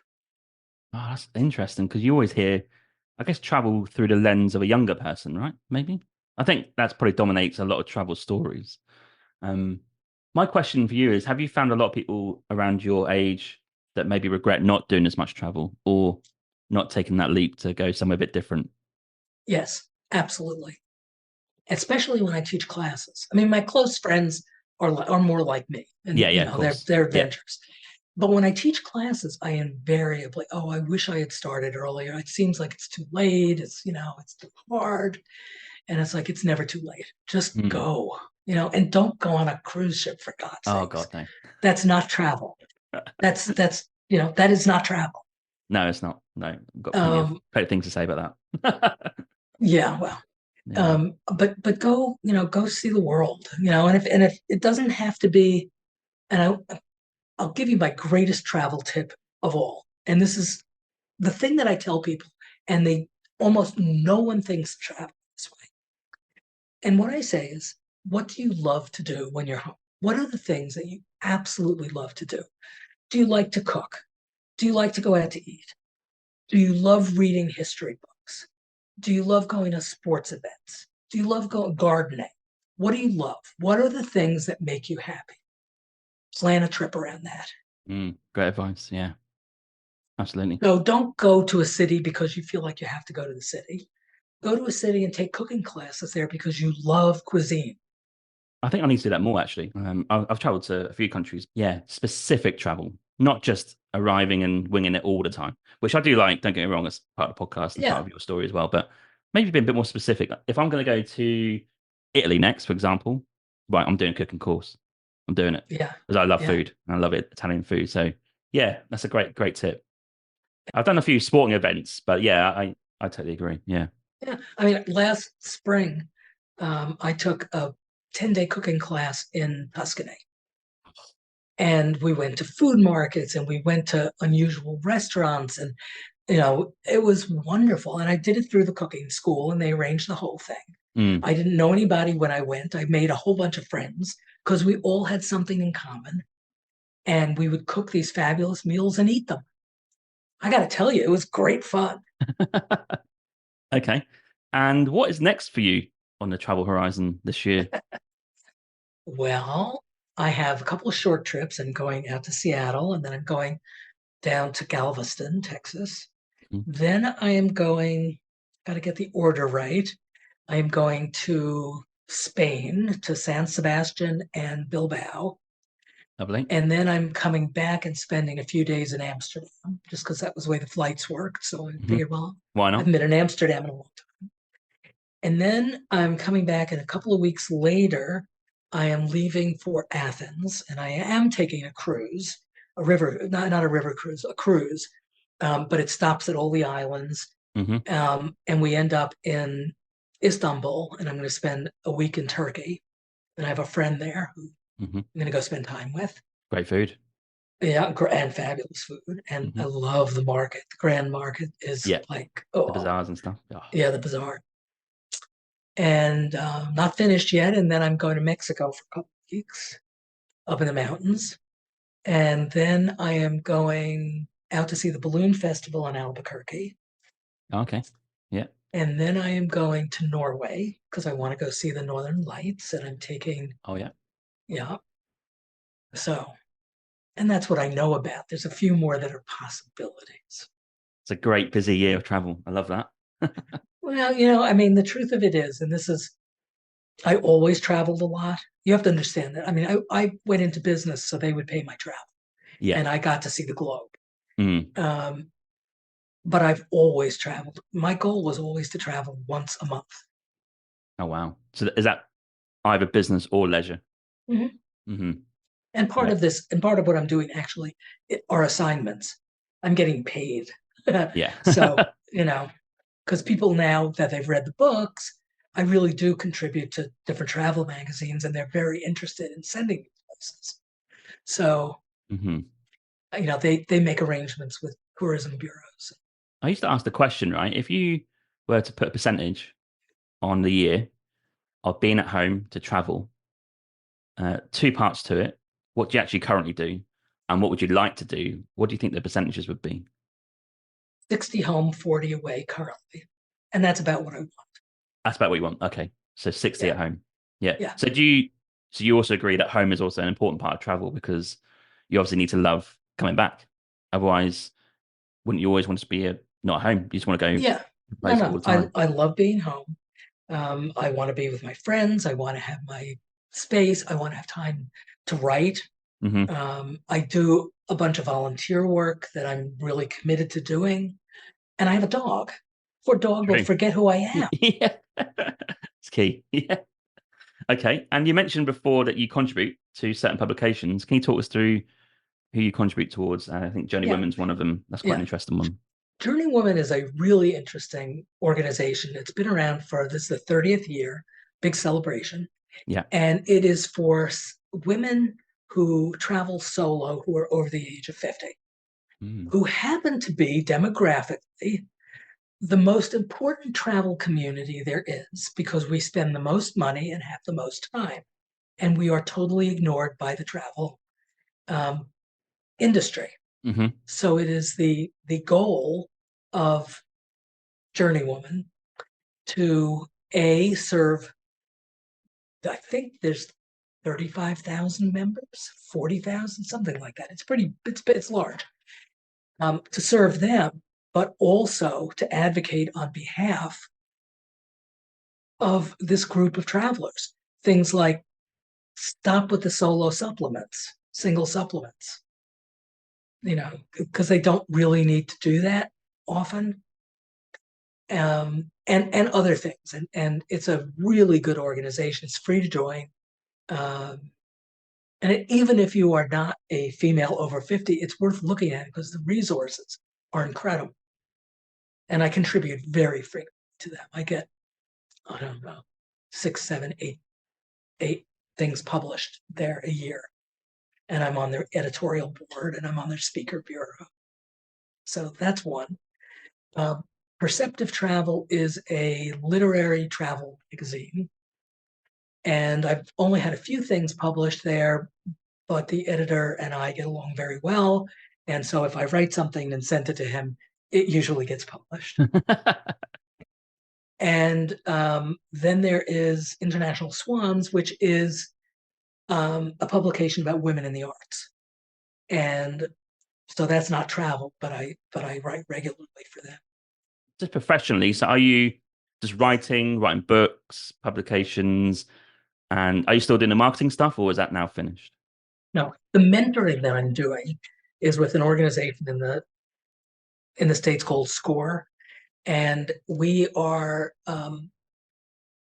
Oh, that's interesting because you always hear, I guess, travel through the lens of a younger person, right? Maybe. I think that's probably dominates a lot of travel stories. My question for you is, have you found a lot of people around your age that maybe regret not doing as much travel or not taking that leap to go somewhere a bit different? Yes, absolutely. Especially when I teach classes. I mean, my close friends are more like me, and Yeah, of course. they're Yeah. adventurous. But when I teach classes, I invariably, I wish I had started earlier. It seems like it's too late. It's it's too hard, and it's like it's never too late. Just go, and don't go on a cruise ship for God's Oh sakes. God, no. That's not travel. That's that is not travel. No, it's not. No, I've got plenty of great things to say about that. Yeah, well. Yeah. But go, go see the world, and if it doesn't have to be, and I'll give you my greatest travel tip of all. And this is the thing that I tell people, and almost no one thinks of travel this way. And what I say is, what do you love to do when you're home? What are the things that you absolutely love to do? Do you like to cook? Do you like to go out to eat? Do you love reading history books? Do you love going to sports events? Do you love going gardening? What do you love? What are the things that make you happy? Plan a trip around that. Great advice. Yeah, absolutely. So don't go to a city because you feel like you have to go to the city. Go to a city and take cooking classes there because you love cuisine. I think I need to do that more, actually. I've traveled to a few countries. Yeah, specific travel, not just arriving and winging it all the time, which I do like. Don't get me wrong, it's part of the podcast and part of your story as well. But maybe be a bit more specific. If I'm going to go to Italy next, for example, right, I'm doing a cooking course. I'm doing it. Yeah. Because I love food and I love it, Italian food. So yeah, that's a great tip. I've done a few sporting events, but yeah, I totally agree. Yeah. Yeah. I mean, last spring, I took a 10-day cooking class in Tuscany. And we went to food markets and we went to unusual restaurants. And, it was wonderful. And I did it through the cooking school and they arranged the whole thing. I didn't know anybody when I went. I made a whole bunch of friends because we all had something in common. And we would cook these fabulous meals and eat them. I got to tell you, it was great fun. Okay. And what is next for you on the travel horizon this year? Well, I have a couple of short trips. I'm going out to Seattle and then I'm going down to Galveston, Texas. Then I am going, got to get the order right. I am going to Spain, to San Sebastian and Bilbao. Lovely. And then I'm coming back and spending a few days in Amsterdam, just because that was the way the flights worked. So I figured, well, why not? I've been in Amsterdam in a long time. And then I'm coming back, and a couple of weeks later, I am leaving for Athens, and I am taking a cruise, not a river cruise, a cruise, but it stops at all the islands. And we end up in Istanbul, and I'm going to spend a week in Turkey. And I have a friend there who I'm going to go spend time with. Great food. Yeah, and fabulous food. And I love the market. The Grand Market is like, the bazaars and stuff. Oh. Yeah, the bazaar. And not finished yet. And then I'm going to Mexico for a couple of weeks up in the mountains. And then I am going out to see the Balloon Festival in Albuquerque. Okay. Yeah. And then I am going to Norway because I want to go see the Northern Lights. And I'm taking. Oh, yeah. Yeah. So, and that's what I know about. There's a few more that are possibilities. It's a great busy year of travel. I love that. Well, I mean, the truth of it is, and this is, I always traveled a lot. You have to understand that. I mean, I went into business so they would pay my travel. Yeah. And I got to see the globe. But I've always traveled. My goal was always to travel once a month. Oh, wow. So is that either business or leisure? And part of this, and part of what I'm doing actually are assignments. I'm getting paid. Yeah. So, because people now that they've read the books, I really do contribute to different travel magazines, and they're very interested in sending me places. So, hmm they make arrangements with tourism bureaus. I used to ask the question, right? If you were to put a percentage on the year of being at home to travel, two parts to it. What do you actually currently do? And what would you like to do? What do you think the percentages would be? 60 home, 40 away currently. And that's about what I want. That's about what you want. Okay. So 60 at home. Yeah. Yeah. So you also agree that home is also an important part of travel because you obviously need to love coming back. Otherwise, wouldn't you always want to be not at home? You just want to go Yeah. place all the time. I love being home. I want to be with my friends. I want to have my space. I want to have time to write. I do a bunch of volunteer work that I'm really committed to doing. And I have a dog. Poor dog will forget who I am. Yeah. It's key. Yeah. Okay. And you mentioned before that you contribute to certain publications. Can you talk us through who you contribute towards? I think Journey Women's one of them. That's quite an interesting one. Journey Women is a really interesting organization. It's been around for, this is the 30th year, big celebration. Yeah. And it is for women who travel solo who are over the age of 50, who happen to be demographically the most important travel community there is, because we spend the most money and have the most time. And we are totally ignored by the travel industry. So it is the goal of Journey Woman to serve, I think there's 35,000 members, 40,000, something like that. It's large. To serve them, but also to advocate on behalf of this group of travelers. Things like stop with the solo supplements, single supplements, because they don't really need to do that often. And other things. And it's a really good organization. It's free to join. And even if you are not a female over 50, it's worth looking at because the resources are incredible. And I contribute very frequently to them. I get, I don't know, 6, 7, 8 things published there a year. And I'm on their editorial board and I'm on their speaker bureau. So that's one. Perceptive Travel is a literary travel magazine. And I've only had a few things published there, but the editor and I get along very well. And so if I write something and send it to him, it usually gets published. And then there is International Swans, which is a publication about women in the arts. And so that's not travel, but I write regularly for them. Just professionally, so are you just writing books, publications, and are you still doing the marketing stuff, or is that now finished? No, the mentoring that I'm doing is with an organization in the States called SCORE, and we are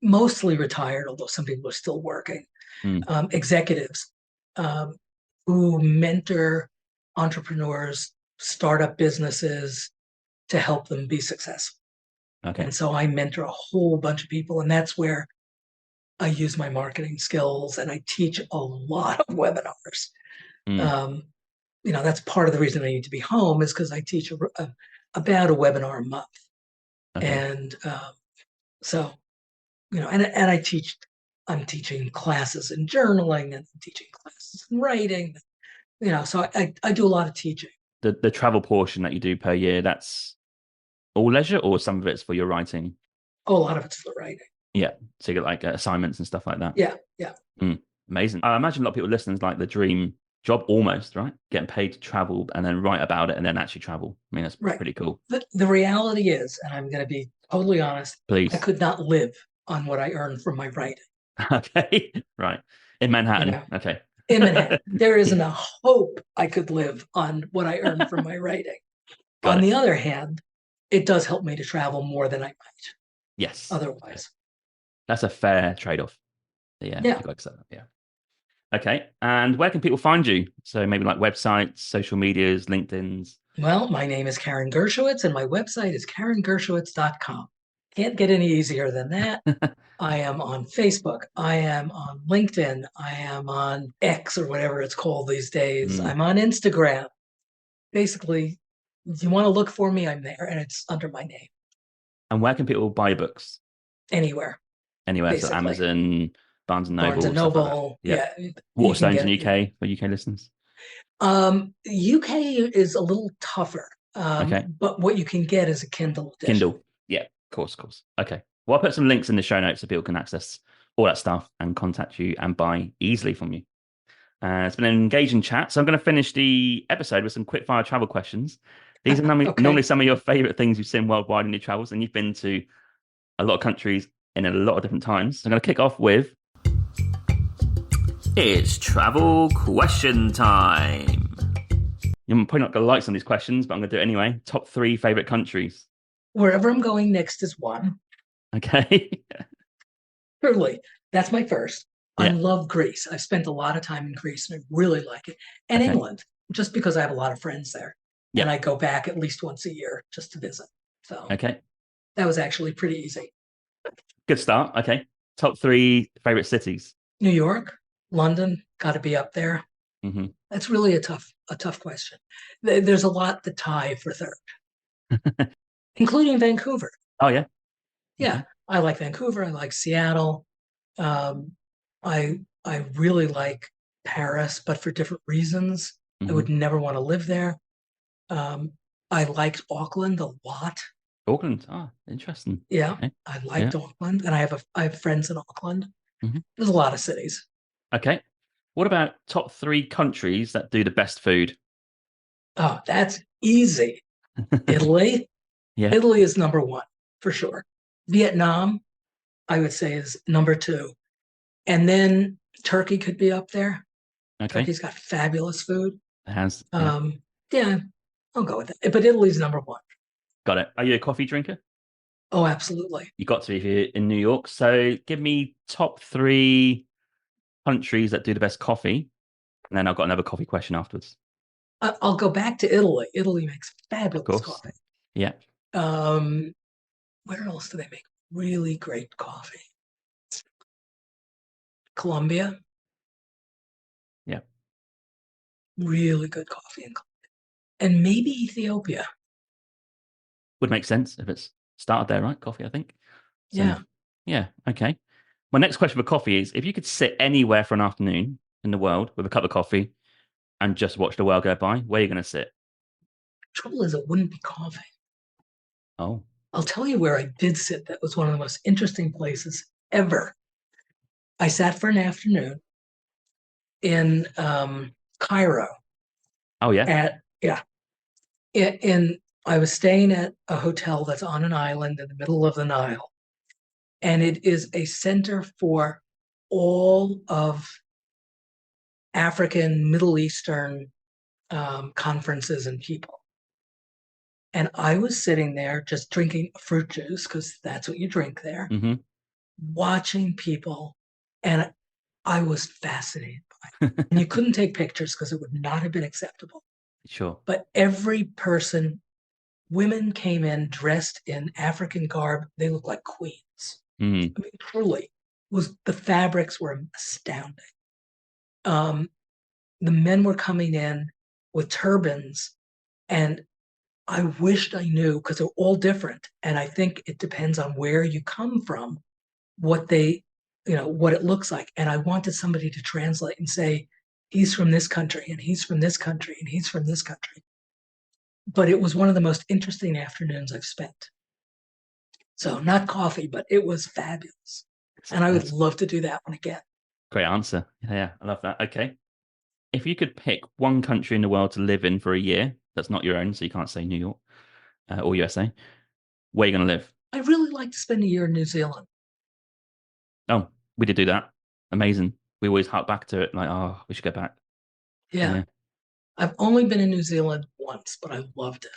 mostly retired, although some people are still working, executives who mentor entrepreneurs, startup businesses to help them be successful. Okay. And so I mentor a whole bunch of people, and that's where I use my marketing skills, and I teach a lot of webinars. That's part of the reason I need to be home, is because I teach about a webinar a month. Okay. And so, and I'm teaching classes in journaling, and I'm teaching classes in writing, so I do a lot of teaching. The travel portion that you do per year, that's all leisure, or some of it's for your writing? Oh, a lot of it's for writing. Yeah. So you get like assignments and stuff like that. Yeah. Amazing. I imagine a lot of people listening is like the dream job almost, right? Getting paid to travel and then write about it and then actually travel. I mean, that's pretty cool. The reality is, and I'm going to be totally honest, please, I could not live on what I earn from my writing. Okay. Right. In Manhattan. Okay. In Manhattan. There isn't a hope I could live on what I earn from my writing. On the other hand, it does help me to travel more than I might. Yes. Otherwise. That's a fair trade-off. Yeah. Yeah. You've got to accept that. Yeah. Okay. And where can people find you? So maybe like websites, social medias, LinkedIn's. Well, my name is Karen Gershowitz, and my website is karengershowitz.com. Can't get any easier than that. I am on Facebook. I am on LinkedIn. I am on X or whatever it's called these days. I'm on Instagram. Basically, if you want to look for me, I'm there, and it's under my name. And where can people buy books? Anywhere. Anywhere, basically. So Amazon, Barnes and Noble, Barnes and stuff like that. Noble. Yeah. Waterstones in UK for UK listeners. UK is a little tougher. Okay. But what you can get is a Kindle edition. Kindle. Yeah, of course. Okay. Well, I'll put some links in the show notes so people can access all that stuff and contact you and buy easily from you. It's been an engaging chat. So I'm going to finish the episode with some quick fire travel questions. These are normally some of your favorite things you've seen worldwide in your travels, and you've been to a lot of countries in a lot of different times. So I'm going to kick off with... It's travel question time. You're probably not going to like some of these questions, but I'm going to do it anyway. Top 3 favorite countries. Wherever I'm going next is one. Okay. Truly, that's my first. Yeah. I love Greece. I've spent a lot of time in Greece and I really like it. And England, just because I have a lot of friends there. Yeah. And I go back at least once a year just to visit. So that was actually pretty easy. Good start. Okay. Top 3 favorite cities. New York, London, got to be up there. Mm-hmm. That's really a tough question. There's a lot to tie for third, including Vancouver. Oh, yeah? Yeah. Mm-hmm. I like Vancouver. I like Seattle. I really like Paris, but for different reasons. Mm-hmm. I would never want to live there. I liked Auckland a lot. Auckland? Oh, interesting. Yeah, okay. I liked Auckland, and I have friends in Auckland. Mm-hmm. There's a lot of cities. Okay. What about top 3 countries that do the best food? Oh, that's easy. Italy. Yeah. Italy is number 1 for sure. Vietnam, I would say, is number 2. And then Turkey could be up there. Okay. Turkey's got fabulous food. It has. Yeah, I'll go with it. But Italy's number 1. Got it. Are you a coffee drinker? Oh, absolutely. You got to be if you're in New York. So give me top 3 countries that do the best coffee. And then I've got another coffee question afterwards. I'll go back to Italy. Italy makes fabulous coffee. Yeah. Where else do they make really great coffee? Colombia. Yeah. Really good coffee in Colombia. And maybe Ethiopia. Would make sense if it's started there, right? Coffee, I think. So, yeah. Yeah. Okay. My next question for coffee is, if you could sit anywhere for an afternoon in the world with a cup of coffee and just watch the world go by, where are you going to sit? Trouble is, it wouldn't be coffee. Oh. I'll tell you where I did sit. That was one of the most interesting places ever. I sat for an afternoon in Cairo. Oh, yeah? I was staying at a hotel that's on an island in the middle of the Nile. And it is a center for all of African, Middle Eastern conferences and people. And I was sitting there just drinking fruit juice, because that's what you drink there, watching people. And I was fascinated by it. And you couldn't take pictures because it would not have been acceptable. Sure. But every person, women came in dressed in African garb. They looked like queens. I mean, truly, the fabrics were astounding. The men were coming in with turbans, and I wished I knew, because they're all different. And I think it depends on where you come from, what it looks like. And I wanted somebody to translate and say, he's from this country, and he's from this country, and he's from this country. But it was one of the most interesting afternoons I've spent. So not coffee, but it was fabulous. And I would love to do that one again. Great answer. Yeah, I love that. Okay. If you could pick one country in the world to live in for a year, that's not your own, so you can't say New York or USA, where are you going to live? I'd really like to spend a year in New Zealand. Oh, we did do that. Amazing. We always hark back to it, like, oh, we should go back. Yeah. I've only been in New Zealand once, but I loved it.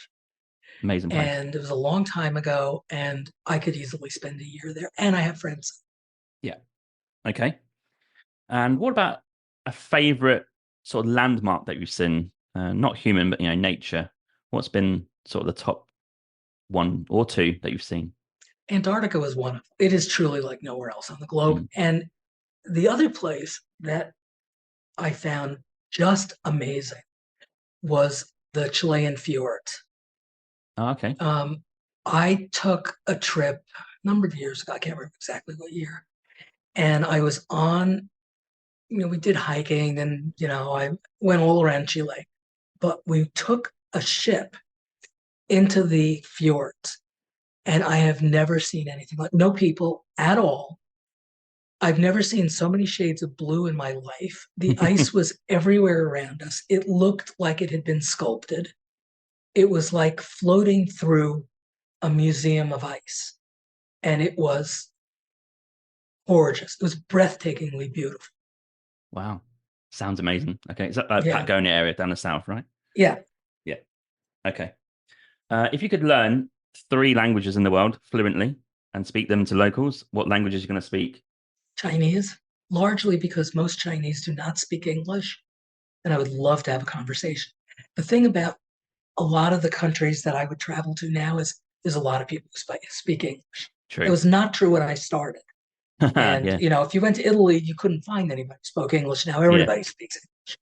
Amazing place. And it was a long time ago, and I could easily spend a year there. And I have friends. Yeah. Okay. And what about a favorite sort of landmark that you've seen? Not human, but nature. What's been sort of the top one or two that you've seen? Antarctica was one of them. It is truly like nowhere else on the globe. Mm. And the other place that I found just amazing was the Chilean fjords. Oh, okay. I took a trip a number of years ago. I can't remember exactly what year. And I was on, we did hiking and, I went all around Chile, but we took a ship into the fjords and I have never seen anything like no people at all. I've never seen so many shades of blue in my life. The ice was everywhere around us. It looked like it had been sculpted. It was like floating through a museum of ice. And it was gorgeous. It was breathtakingly beautiful. Wow. Sounds amazing. Okay. Is that Yeah. Patagonia area down the south, right? Yeah. Yeah. Okay. If you could learn 3 languages in the world fluently and speak them to locals, what languages are you going to speak? Chinese, largely because most Chinese do not speak English. And I would love to have a conversation. The thing about a lot of the countries that I would travel to now is there's a lot of people who speak English. True. It was not true when I started. And, Yeah. if you went to Italy, you couldn't find anybody who spoke English. Now everybody speaks English.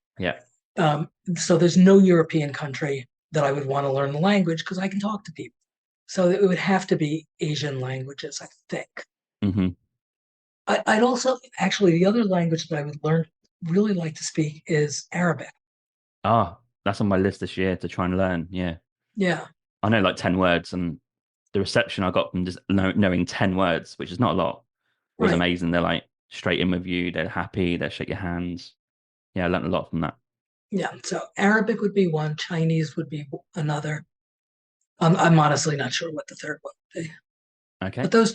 Yeah. So there's no European country that I would want to learn the language because I can talk to people. So it would have to be Asian languages, I think. Mm-hmm. I'd also, actually, the other language that I would really like to speak is Arabic. Ah, that's on my list this year to try and learn. Yeah. Yeah. I know like 10 words, and the reception I got from just knowing 10 words, which is not a lot, was Right. amazing. They're like straight in with you. They're happy. They shake your hands. Yeah, I learned a lot from that. Yeah. So Arabic would be one. Chinese would be another. I'm honestly not sure what the third one would be. Okay. But those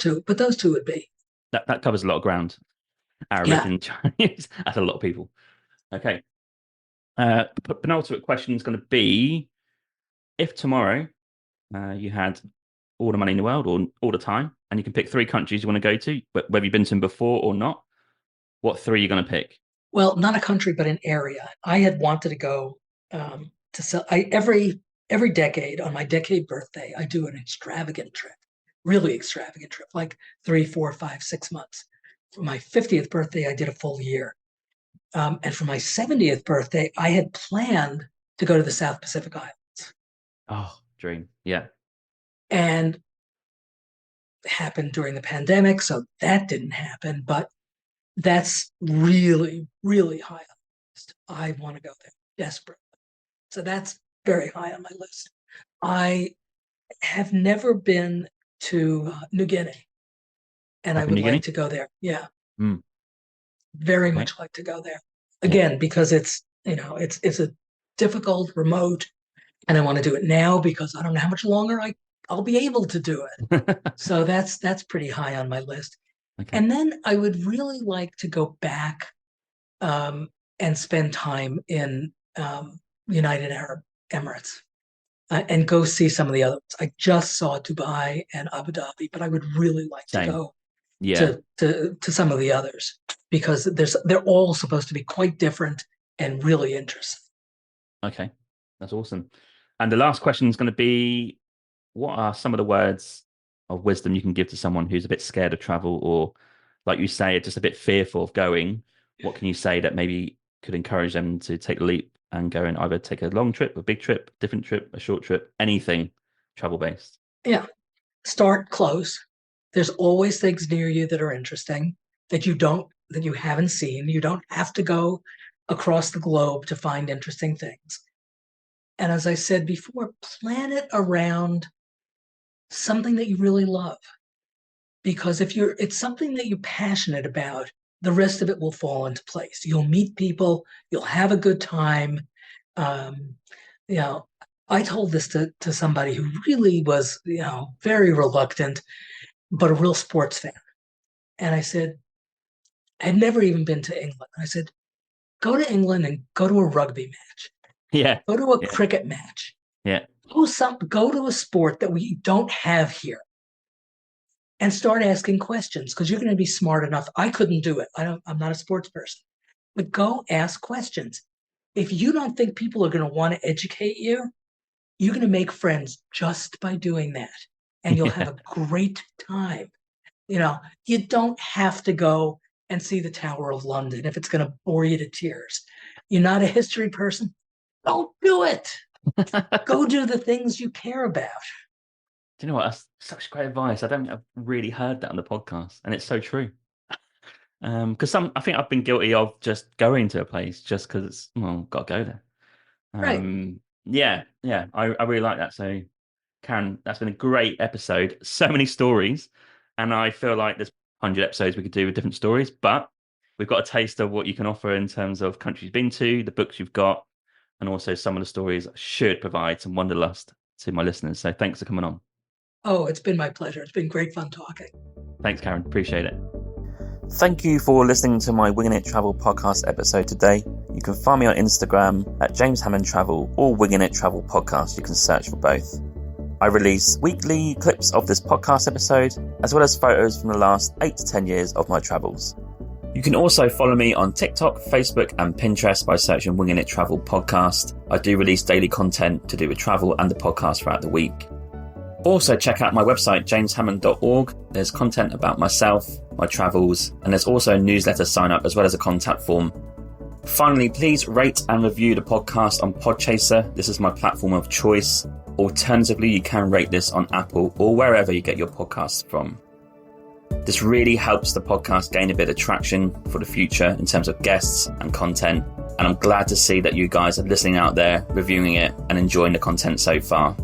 two would be. That covers a lot of ground. Arabic and Chinese. That's a lot of people. Okay. Penultimate question is going to be, if tomorrow you had all the money in the world or all the time, and you can pick 3 countries you want to go to, but whether you've been to them before or not, what 3 are you going to pick? Well, not a country, but an area. I had wanted to go to sell. Every decade on my decade birthday, I do an extravagant trip, really extravagant trip, like 3, 4, 5, 6 months. For my 50th birthday, I did a full year. And for my 70th birthday, I had planned to go to the South Pacific Islands. Oh, dream. Yeah. And it happened during the pandemic, so that didn't happen. But that's really, really high on the list. I want to go there desperately. So that's very high on my list. I have never been to New Guinea, and I would like to go there. Yeah. Very much like to go there. Again, because it's a difficult, remote, and I want to do it now because I don't know how much longer I'll be able to do it. So that's pretty high on my list. Okay. And then I would really like to go back and spend time in United Arab Emirates and go see some of the other ones. I just saw Dubai and Abu Dhabi, but I would really like to go to some of the others because they're all supposed to be quite different and really interesting. Okay, that's awesome. And the last question is going to be, what are some of the words of wisdom you can give to someone who's a bit scared of travel, or like you say, just a bit fearful of going? What can you say that maybe could encourage them to take the leap and go and either take a long trip, a big trip, different trip, a short trip, anything travel based? Yeah. Start close. There's always things near you that are interesting that you haven't seen. You don't have to go across the globe to find interesting things. And as I said before, plan it around something that you really love. Because if it's something that you're passionate about, the rest of it will fall into place. You'll meet people, you'll have a good time. I told this to somebody who really was, very reluctant, but a real sports fan. And I said, I'd never even been to England. I said, go to England and go to a rugby match. Yeah. Go to a cricket match. Yeah. Go to a sport that we don't have here. And start asking questions because you're going to be smart enough. I couldn't do it. I'm not a sports person. But go ask questions. If you don't think people are going to want to educate you, You're going to make friends just by doing that. And you'll have a great time. You don't have to go and see the Tower of London if it's going to bore you to tears. You're not a history person? Don't do it. Go do the things you care about. Do you know what? That's such great advice. I don't think I've really heard that on the podcast, and it's so true. Because I think I've been guilty of just going to a place just because it's, got to go there. Right. Yeah. I really like that. So, Karen, that's been a great episode. So many stories, and I feel like there's 100 episodes we could do with different stories, but we've got a taste of what you can offer in terms of countries you've been to, the books you've got, and also some of the stories should provide some wanderlust to my listeners. So thanks for coming on. Oh, it's been my pleasure. It's been great fun talking. Thanks, Karen. Appreciate it. Thank you for listening to my Winging It Travel podcast episode today. You can find me on Instagram at James Hammond Travel or Winging It Travel Podcast. You can search for both. I release weekly clips of this podcast episode, as well as photos from the last 8 to 10 years of my travels. You can also follow me on TikTok, Facebook and Pinterest by searching Winging It Travel Podcast. I do release daily content to do with travel and the podcast throughout the week. Also check out my website, jameshammond.org. There's content about myself, my travels, and there's also a newsletter sign up as well as a contact form. Finally, please rate and review the podcast on Podchaser. This is my platform of choice. Alternatively, you can rate this on Apple or wherever you get your podcasts from. This really helps the podcast gain a bit of traction for the future in terms of guests and content. And I'm glad to see that you guys are listening out there, reviewing it and enjoying the content so far.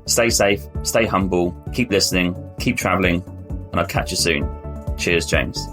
Stay safe, stay humble, keep listening, keep traveling, and I'll catch you soon. Cheers, James.